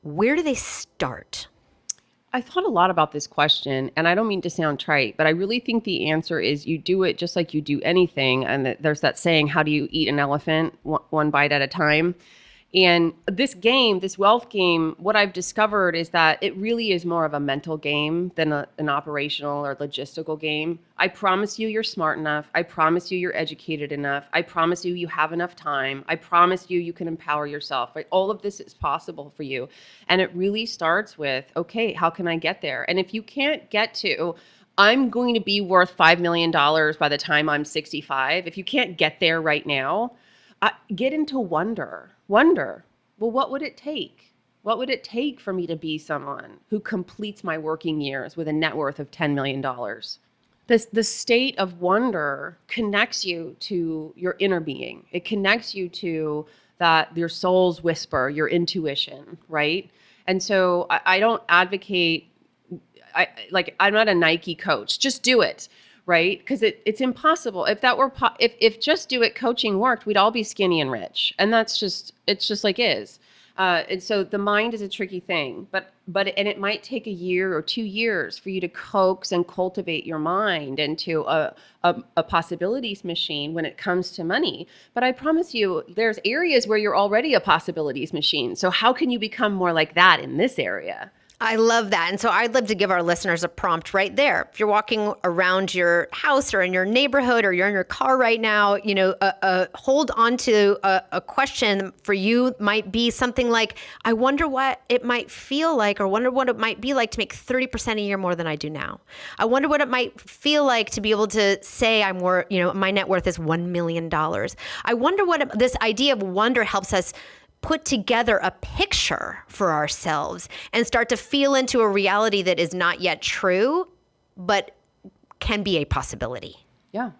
S1: where do they start?
S2: I thought a lot about this question, and I don't mean to sound trite, but I really think the answer is you do it just like you do anything. And there's that saying, how do you eat an elephant? One bite at a time. And this wealth game, what I've discovered is that it really is more of a mental game than an operational or logistical game. I promise you you're smart enough. I promise you you're educated enough. I promise you have enough time. I promise you can empower yourself. Right? All of this is possible for you. And it really starts with, okay, how can I get there? And if you can't get to, I'm going to be worth $5 million by the time I'm 65. If you can't get there right now, get into wonder. Well, what would it take? What would it take for me to be someone who completes my working years with a net worth of $10 million? The state of wonder connects you to your inner being. It connects you to your soul's whisper, your intuition, right? And so I don't advocate, I'm not a Nike coach. Just do it. Right? Because it's impossible. If that were, if Just Do It coaching worked, we'd all be skinny and rich. And it's just like is. And so the mind is a tricky thing, but it might take a year or 2 years for you to coax and cultivate your mind into a possibilities machine when it comes to money. But I promise you, there's areas where you're already a possibilities machine. So how can you become more like that in this area?
S1: I love that. And so I'd love to give our listeners a prompt right there. If you're walking around your house or in your neighborhood or you're in your car right now, hold on to a question for you might be something like, I wonder what it might feel like, or wonder what it might be like to make 30% a year more than I do now. I wonder what it might feel like to be able to say my net worth is $1 million. I wonder what this idea of wonder helps us put together a picture for ourselves and start to feel into a reality that is not yet true, but can be a possibility.
S2: Yeah.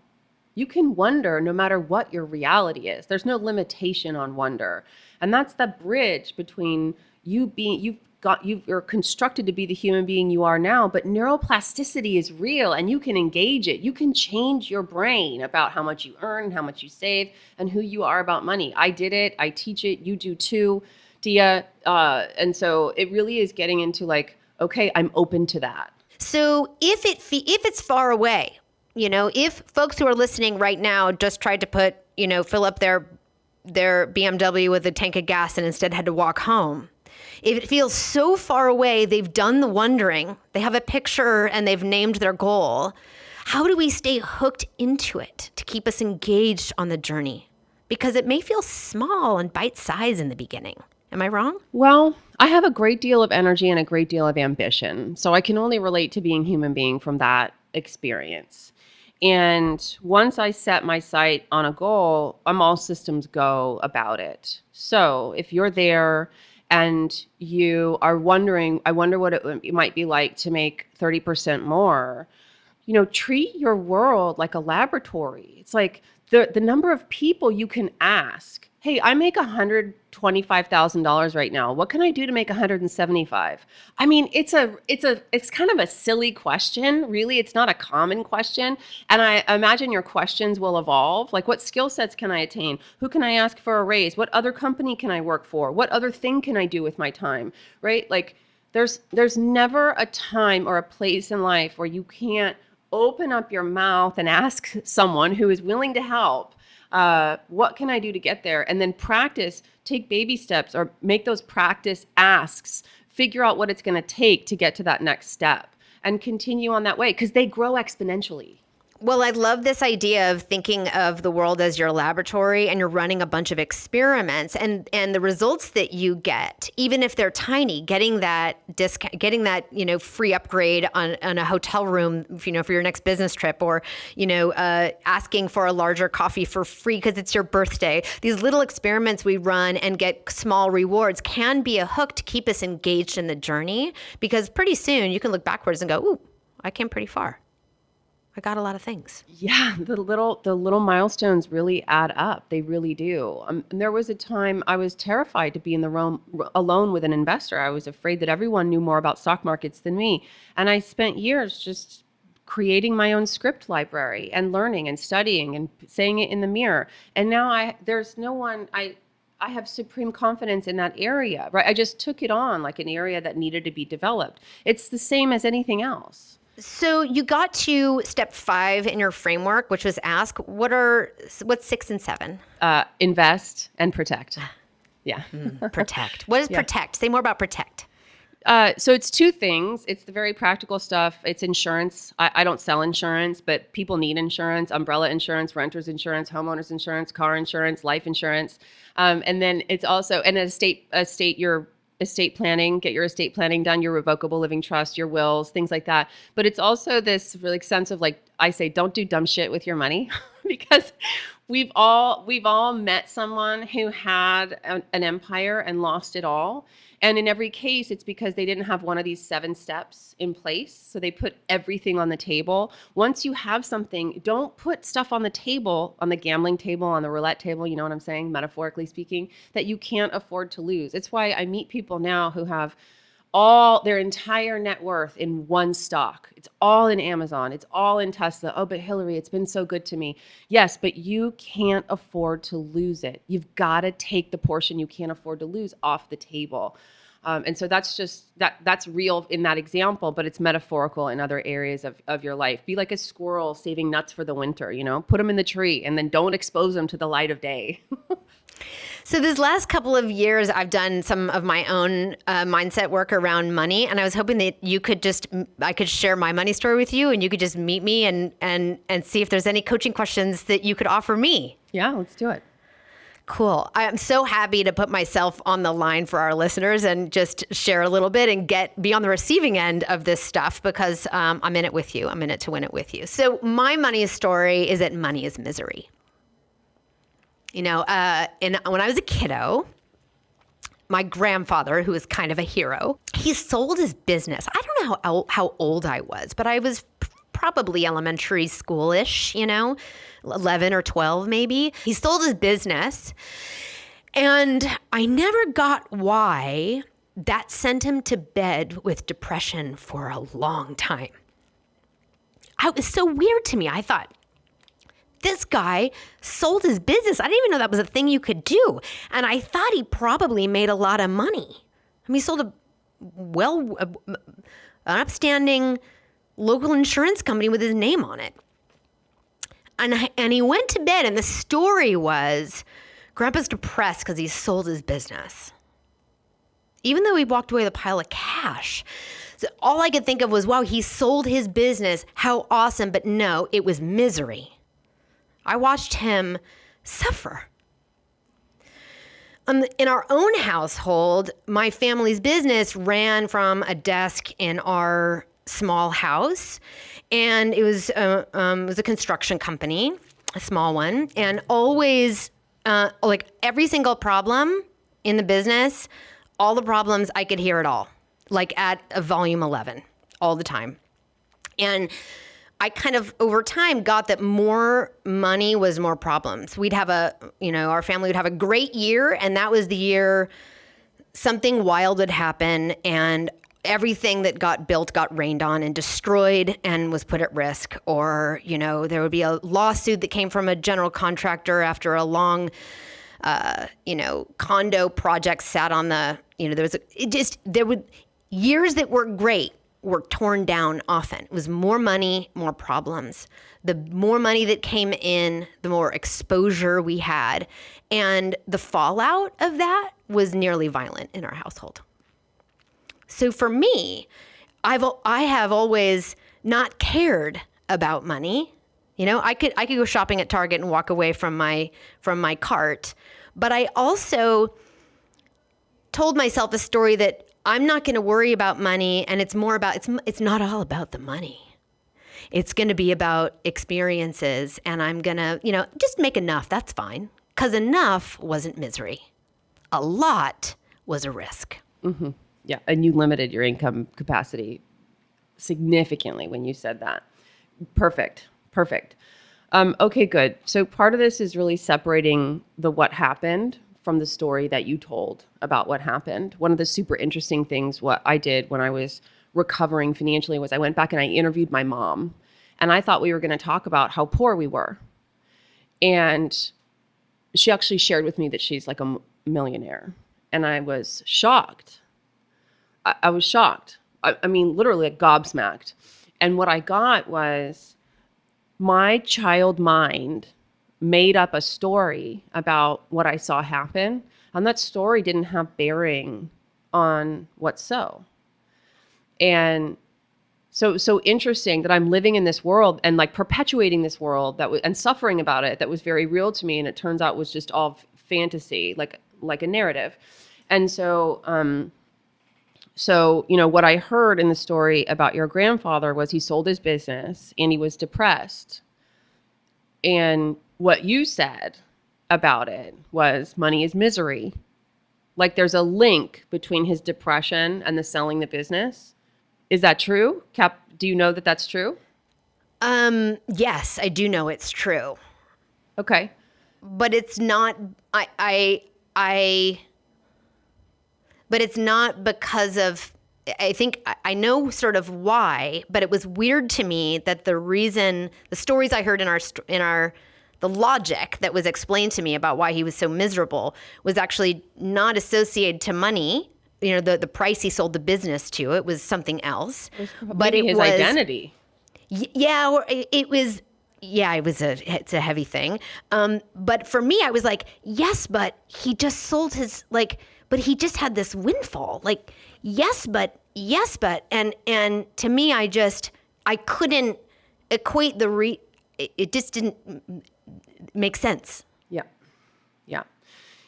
S2: You can wonder no matter what your reality is. There's no limitation on wonder. And that's the bridge between you're constructed to be the human being you are now, but neuroplasticity is real and you can engage it. You can change your brain about how much you earn, how much you save, and who you are about money. I did it. I teach it. You do too, Dia. And so it really is getting into like, okay, I'm open to that.
S1: So if it's far away, if folks who are listening right now just tried to fill up their BMW with a tank of gas and instead had to walk home, if it feels so far away, they've done the wondering, they have a picture and they've named their goal, how do we stay hooked into it to keep us engaged on the journey? Because it may feel small and bite-sized in the beginning. Am I wrong?
S2: Well, I have a great deal of energy and a great deal of ambition. So I can only relate to being human being from that experience. And once I set my sight on a goal, I'm all systems go about it. So if you're there and you are wondering, I wonder what it might be like to make 30% more, treat your world like a laboratory. It's like the number of people you can ask, hey, I make $125,000 right now. What can I do to make 175? I mean, it's kind of a silly question. Really, it's not a common question. And I imagine your questions will evolve. Like, what skill sets can I attain? Who can I ask for a raise? What other company can I work for? What other thing can I do with my time? Right? Like, there's never a time or a place in life where you can't open up your mouth and ask someone who is willing to help, what can I do to get there? And then practice, take baby steps or make those practice asks, figure out what it's going to take to get to that next step and continue on that way because they grow exponentially.
S1: Well, I love this idea of thinking of the world as your laboratory and you're running a bunch of experiments and the results that you get, even if they're tiny, getting that discount, getting that, free upgrade on a hotel room, for your next business trip or, asking for a larger coffee for free because it's your birthday. These little experiments we run and get small rewards can be a hook to keep us engaged in the journey because pretty soon you can look backwards and go, ooh, I came pretty far. I got a lot of things.
S2: Yeah, the little milestones really add up. They really do. And there was a time I was terrified to be in the room alone with an investor. I was afraid that everyone knew more about stock markets than me. And I spent years just creating my own script library and learning and studying and saying it in the mirror. And now there's no one I have supreme confidence in that area, right? I just took it on like an area that needed to be developed. It's the same as anything else.
S1: So you got to step 5 in your framework, which was ask, what's 6 and 7?
S2: Invest and protect. Yeah.
S1: Protect. What is protect? Say more about protect.
S2: So it's 2 things. It's the very practical stuff. It's insurance. I don't sell insurance, but people need insurance, umbrella insurance, renter's insurance, homeowner's insurance, car insurance, life insurance. And then it's also an estate planning, get your estate planning done, your revocable living trust, your wills, things like that. But it's also this really sense of like, I say, don't do dumb shit with your money because we've all met someone who had an empire and lost it all. And in every case, it's because they didn't have one of these 7 steps in place. So they put everything on the table. Once you have something, don't put stuff on the table, on the gambling table, on the roulette table, you know what I'm saying, metaphorically speaking, that you can't afford to lose. It's why I meet people now who have all their entire net worth in one stock. It's all in Amazon. It's all in Tesla. Oh, but Hilary, it's been so good to me. Yes, but you can't afford to lose it. You've got to take the portion you can't afford to lose off the table. And so that's just that's real in that example, but it's metaphorical in other areas of your life. Be like a squirrel saving nuts for the winter, put them in the tree and then don't expose them to the light of day.
S1: So this last couple of years, I've done some of my own mindset work around money, and I was hoping that I could share my money story with you, and you could just meet me and see if there's any coaching questions that you could offer me.
S2: Yeah, let's do it.
S1: Cool. I'm so happy to put myself on the line for our listeners and just share a little bit and be on the receiving end of this stuff because I'm in it with you. I'm in it to win it with you. So my money story is that money is misery. When I was a kiddo, my grandfather, who was kind of a hero, he sold his business. I don't know how old I was, but I was probably elementary school-ish, 11 or 12 maybe. He sold his business, and I never got why that sent him to bed with depression for a long time. It was so weird to me. I thought, this guy sold his business. I didn't even know that was a thing you could do. And I thought he probably made a lot of money. I mean, he sold an upstanding local insurance company with his name on it. And he went to bed, and the story was, Grandpa's depressed because he sold his business. Even though he walked away with a pile of cash. So all I could think of was, wow, he sold his business. How awesome. But no, it was misery. I watched him suffer. In our own household, my family's business ran from a desk in our small house, And it was a construction company, a small one, and always like every single problem in the business, all the problems, I could hear it all, like at a volume 11 all the time. And I kind of over time got that more money was more problems. We'd have our family would have a great year, and that was the year something wild would happen, and everything that got built got rained on and destroyed and was put at risk. Or, there would be a lawsuit that came from a general contractor after a long, condo project sat on the, years that were great were torn down often. It was more money, more problems. The more money that came in, the more exposure we had. And the fallout of that was nearly violent in our household. So for me, I have always not cared about money. I could go shopping at Target and walk away from my cart, but I also told myself a story that I'm not going to worry about money, and it's more about it's not all about the money. It's going to be about experiences, and I'm going to, just make enough. That's fine, because enough wasn't misery. A lot was a risk.
S2: Mm-hmm. Yeah, and you limited your income capacity significantly when you said that. Perfect. Okay, good. So part of this is really separating the what happened from the story that you told about what happened. One of the super interesting things what I did when I was recovering financially was I went back and I interviewed my mom, and I thought we were going to talk about how poor we were. And she actually shared with me that she's like a millionaire, and I was shocked. I was shocked. I mean, literally like gobsmacked. And what I got was my child mind made up a story about what I saw happen. And that story didn't have bearing on what's so. And so interesting that I'm living in this world and like perpetuating this world and suffering about it that was very real to me. And it turns out was just all fantasy, like a narrative. And so what I heard in the story about your grandfather was he sold his business and he was depressed. And what you said about it was money is misery. Like there's a link between his depression and the selling the business. Is that true? Cap, do you know that that's true?
S1: Yes, I do know it's true.
S2: Okay.
S1: But it's not, but it's not because of, I think I know sort of why, but it was weird to me that the stories I heard the logic that was explained to me about why he was so miserable was actually not associated to money. The price he sold the business to, it was something else.
S2: But it was his identity.
S1: Yeah, it's a heavy thing. But for me, I was like, yes, but he just sold his, but he just had this windfall. Like, yes, but, and to me, I couldn't equate it just didn't make sense.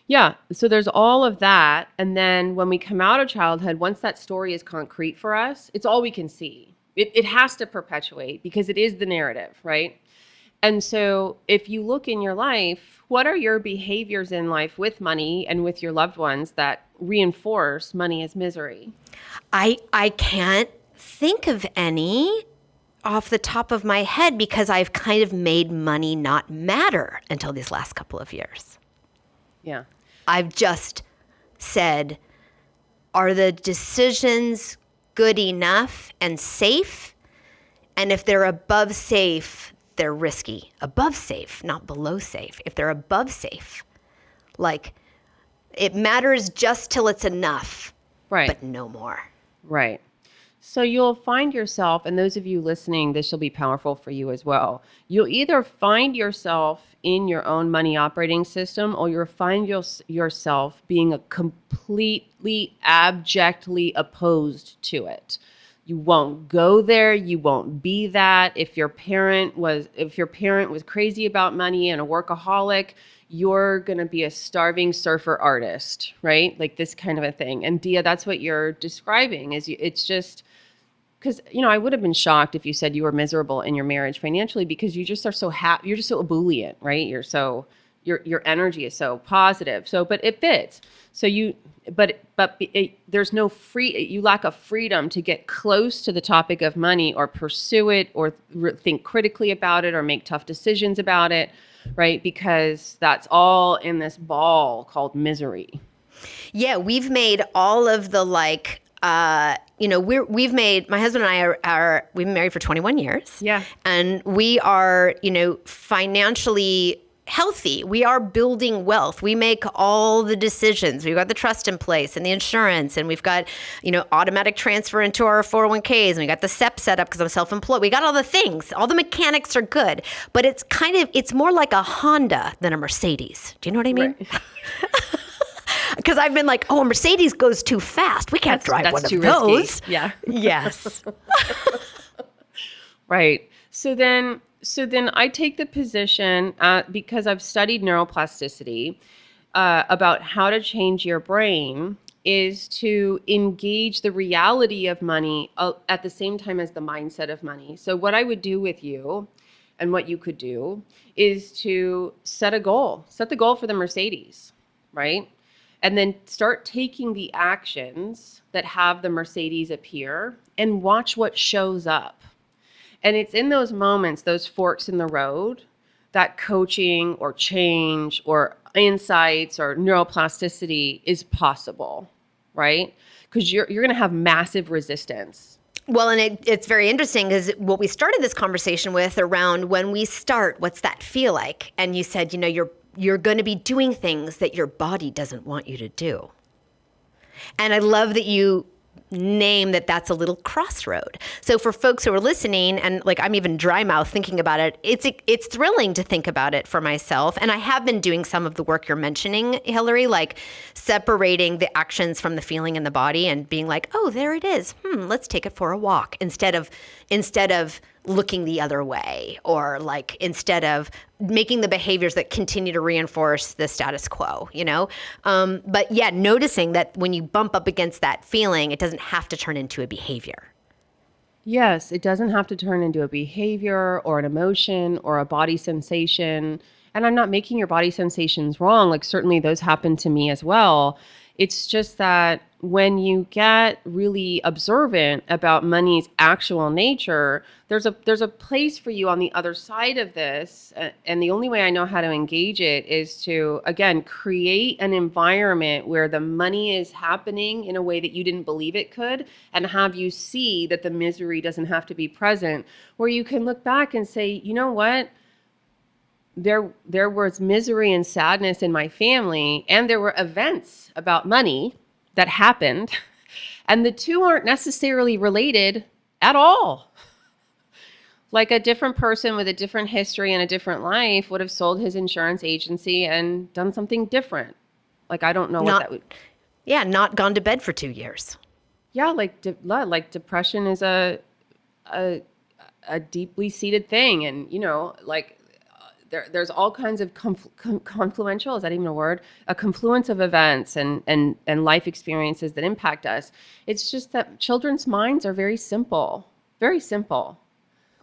S2: Yeah. So there's all of that. And then when we come out of childhood, once that story is concrete for us, it's all we can see. It has to perpetuate because it is the narrative, right? And so if you look in your life, what are your behaviors in life with money and with your loved ones that reinforce money as misery?
S1: I can't think of any off the top of my head because I've kind of made money not matter until these last couple of years.
S2: Yeah.
S1: I've just said, are the decisions good enough and safe? And if they're above safe, they're risky. Above safe, not below safe. If they're above safe, like it matters just till it's enough,
S2: right?
S1: But no more.
S2: Right. So you'll find yourself, and those of you listening, this will be powerful for you as well. You'll either find yourself in your own money operating system, or you'll find yourself being completely abjectly opposed to it. You won't go there. You won't be that. If your parent was crazy about money and a workaholic, you're going to be a starving surfer artist, right? Like this kind of a thing. And Dia, that's what you're describing it's just because, I would have been shocked if you said you were miserable in your marriage financially, because you just are so happy. You're just so ebullient, right? You're so, your energy is so positive. So, but it fits. So there's no you lack of freedom to get close to the topic of money or pursue it or think critically about it or make tough decisions about it, right? Because that's all in this ball called misery.
S1: Yeah, we've made all of the we've made, my husband and I we've been married for 21 years.
S2: Yeah.
S1: And we are, financially healthy. We are building wealth. We make all the decisions. We've got the trust in place and the insurance, and we've got, automatic transfer into our 401ks, and we got the SEP set up because I'm self-employed. We got all the things. All the mechanics are good, but it's more like a Honda than a Mercedes. Do you know what I mean? Right. Because I've been like, a Mercedes goes too fast. We can't drive one of those.
S2: Risky. Yeah.
S1: Yes.
S2: Right. So then I take the position, because I've studied neuroplasticity, about how to change your brain is to engage the reality of money at the same time as the mindset of money. So what I would do with you and what you could do is to set the goal for the Mercedes, right? And then start taking the actions that have the Mercedes appear and watch what shows up. And it's in those moments, those forks in the road, that coaching or change or insights or neuroplasticity is possible, right? Because you're going to have massive resistance.
S1: Well, and it's very interesting because what we started this conversation with around when we start, what's that feel like? And you said, you're going to be doing things that your body doesn't want you to do. And I love that you name that's a little crossroad. So for folks who are listening, and I'm even dry mouth thinking about it, it's thrilling to think about it for myself. And I have been doing some of the work you're mentioning, Hilary, like separating the actions from the feeling in the body and being like, oh, there it is. Let's take it for a walk instead of looking the other way, or instead of making the behaviors that continue to reinforce the status quo, But yeah, noticing that when you bump up against that feeling, it doesn't have to turn into a behavior.
S2: Yes, it doesn't have to turn into a behavior or an emotion or a body sensation. And I'm not making your body sensations wrong. Certainly those happen to me as well. It's just that when you get really observant about money's actual nature, there's a place for you on the other side of this. And the only way I know how to engage it is to, again, create an environment where the money is happening in a way that you didn't believe it could, and have you see that the misery doesn't have to be present, where you can look back and say, you know what? There was misery and sadness in my family, and there were events about money that happened, and the two aren't necessarily related at all. A different person with a different history and a different life would have sold his insurance agency and done something different. I don't know what that would.
S1: Yeah, not gone to bed for 2 years.
S2: Yeah, depression is a deeply seated thing, and there's all kinds of confluential, is that even a word? A confluence of events and life experiences that impact us. It's just that children's minds are very simple, very simple.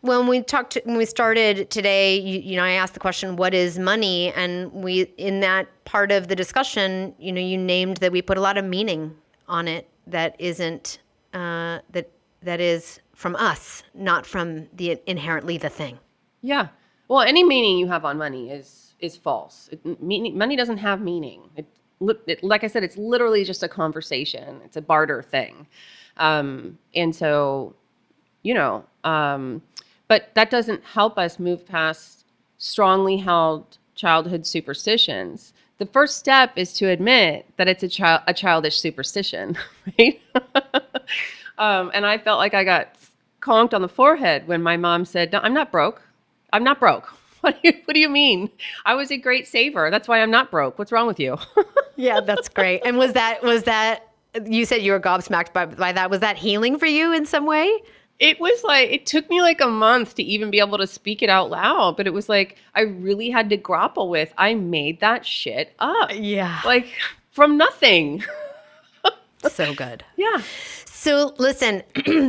S1: When we started today, I asked the question, what is money? And in that part of the discussion, you named that we put a lot of meaning on it that isn't, that is from us, not from inherently the thing.
S2: Yeah. Well, any meaning you have on money is false. Money doesn't have meaning. Like I said, it's literally just a conversation. It's a barter thing. And so, but that doesn't help us move past strongly held childhood superstitions. The first step is to admit that it's a childish superstition, right? And I felt like I got conked on the forehead when my mom said, "No, I'm not broke. I'm not broke." What do you mean? I was a great saver. That's why I'm not broke. What's wrong with you?
S1: Yeah, that's great. And was that you said you were gobsmacked by that? Was that healing for you in some way?
S2: It took me a month to even be able to speak it out loud, but it was I really had to grapple with, I made that shit up.
S1: Yeah.
S2: From nothing.
S1: So good.
S2: Yeah.
S1: So listen,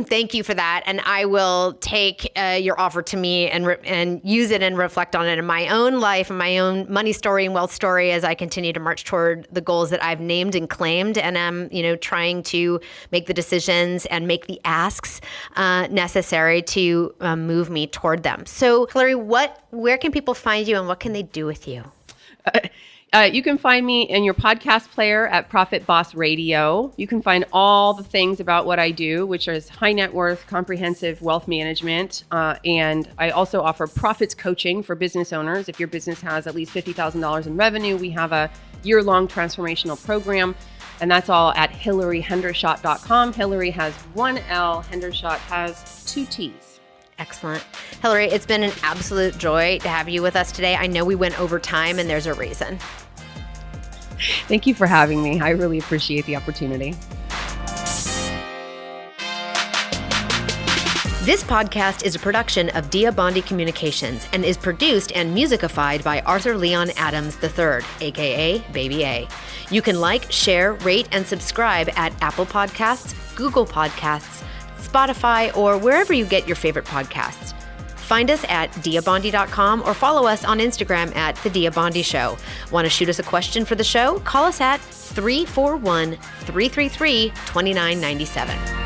S1: thank you for that. And I will take your offer to me and use it and reflect on it in my own life and my own money story and wealth story as I continue to march toward the goals that I've named and claimed. And I'm, trying to make the decisions and make the asks necessary to move me toward them. So Hilary, where can people find you and what can they do with you?
S2: You can find me in your podcast player at Profit Boss Radio. You can find all the things about what I do, which is high net worth, comprehensive wealth management. And I also offer profits coaching for business owners. If your business has at least $50,000 in revenue, we have a year-long transformational program. And that's all at HilaryHendershott.com. Hilary has one L, Hendershott has two T's.
S1: Excellent. Hilary, it's been an absolute joy to have you with us today. I know we went over time and there's a reason.
S2: Thank you for having me. I really appreciate the opportunity.
S1: This podcast is a production of Dia Bondi Communications and is produced and musicified by Arthur Leon Adams III, aka Baby A. You can like, share, rate, and subscribe at Apple Podcasts, Google Podcasts, Spotify, or wherever you get your favorite podcasts. Find us at diabondi.com or follow us on Instagram at The Dia Bondi Show. Want to shoot us a question for the show? Call us at 341-333-2997.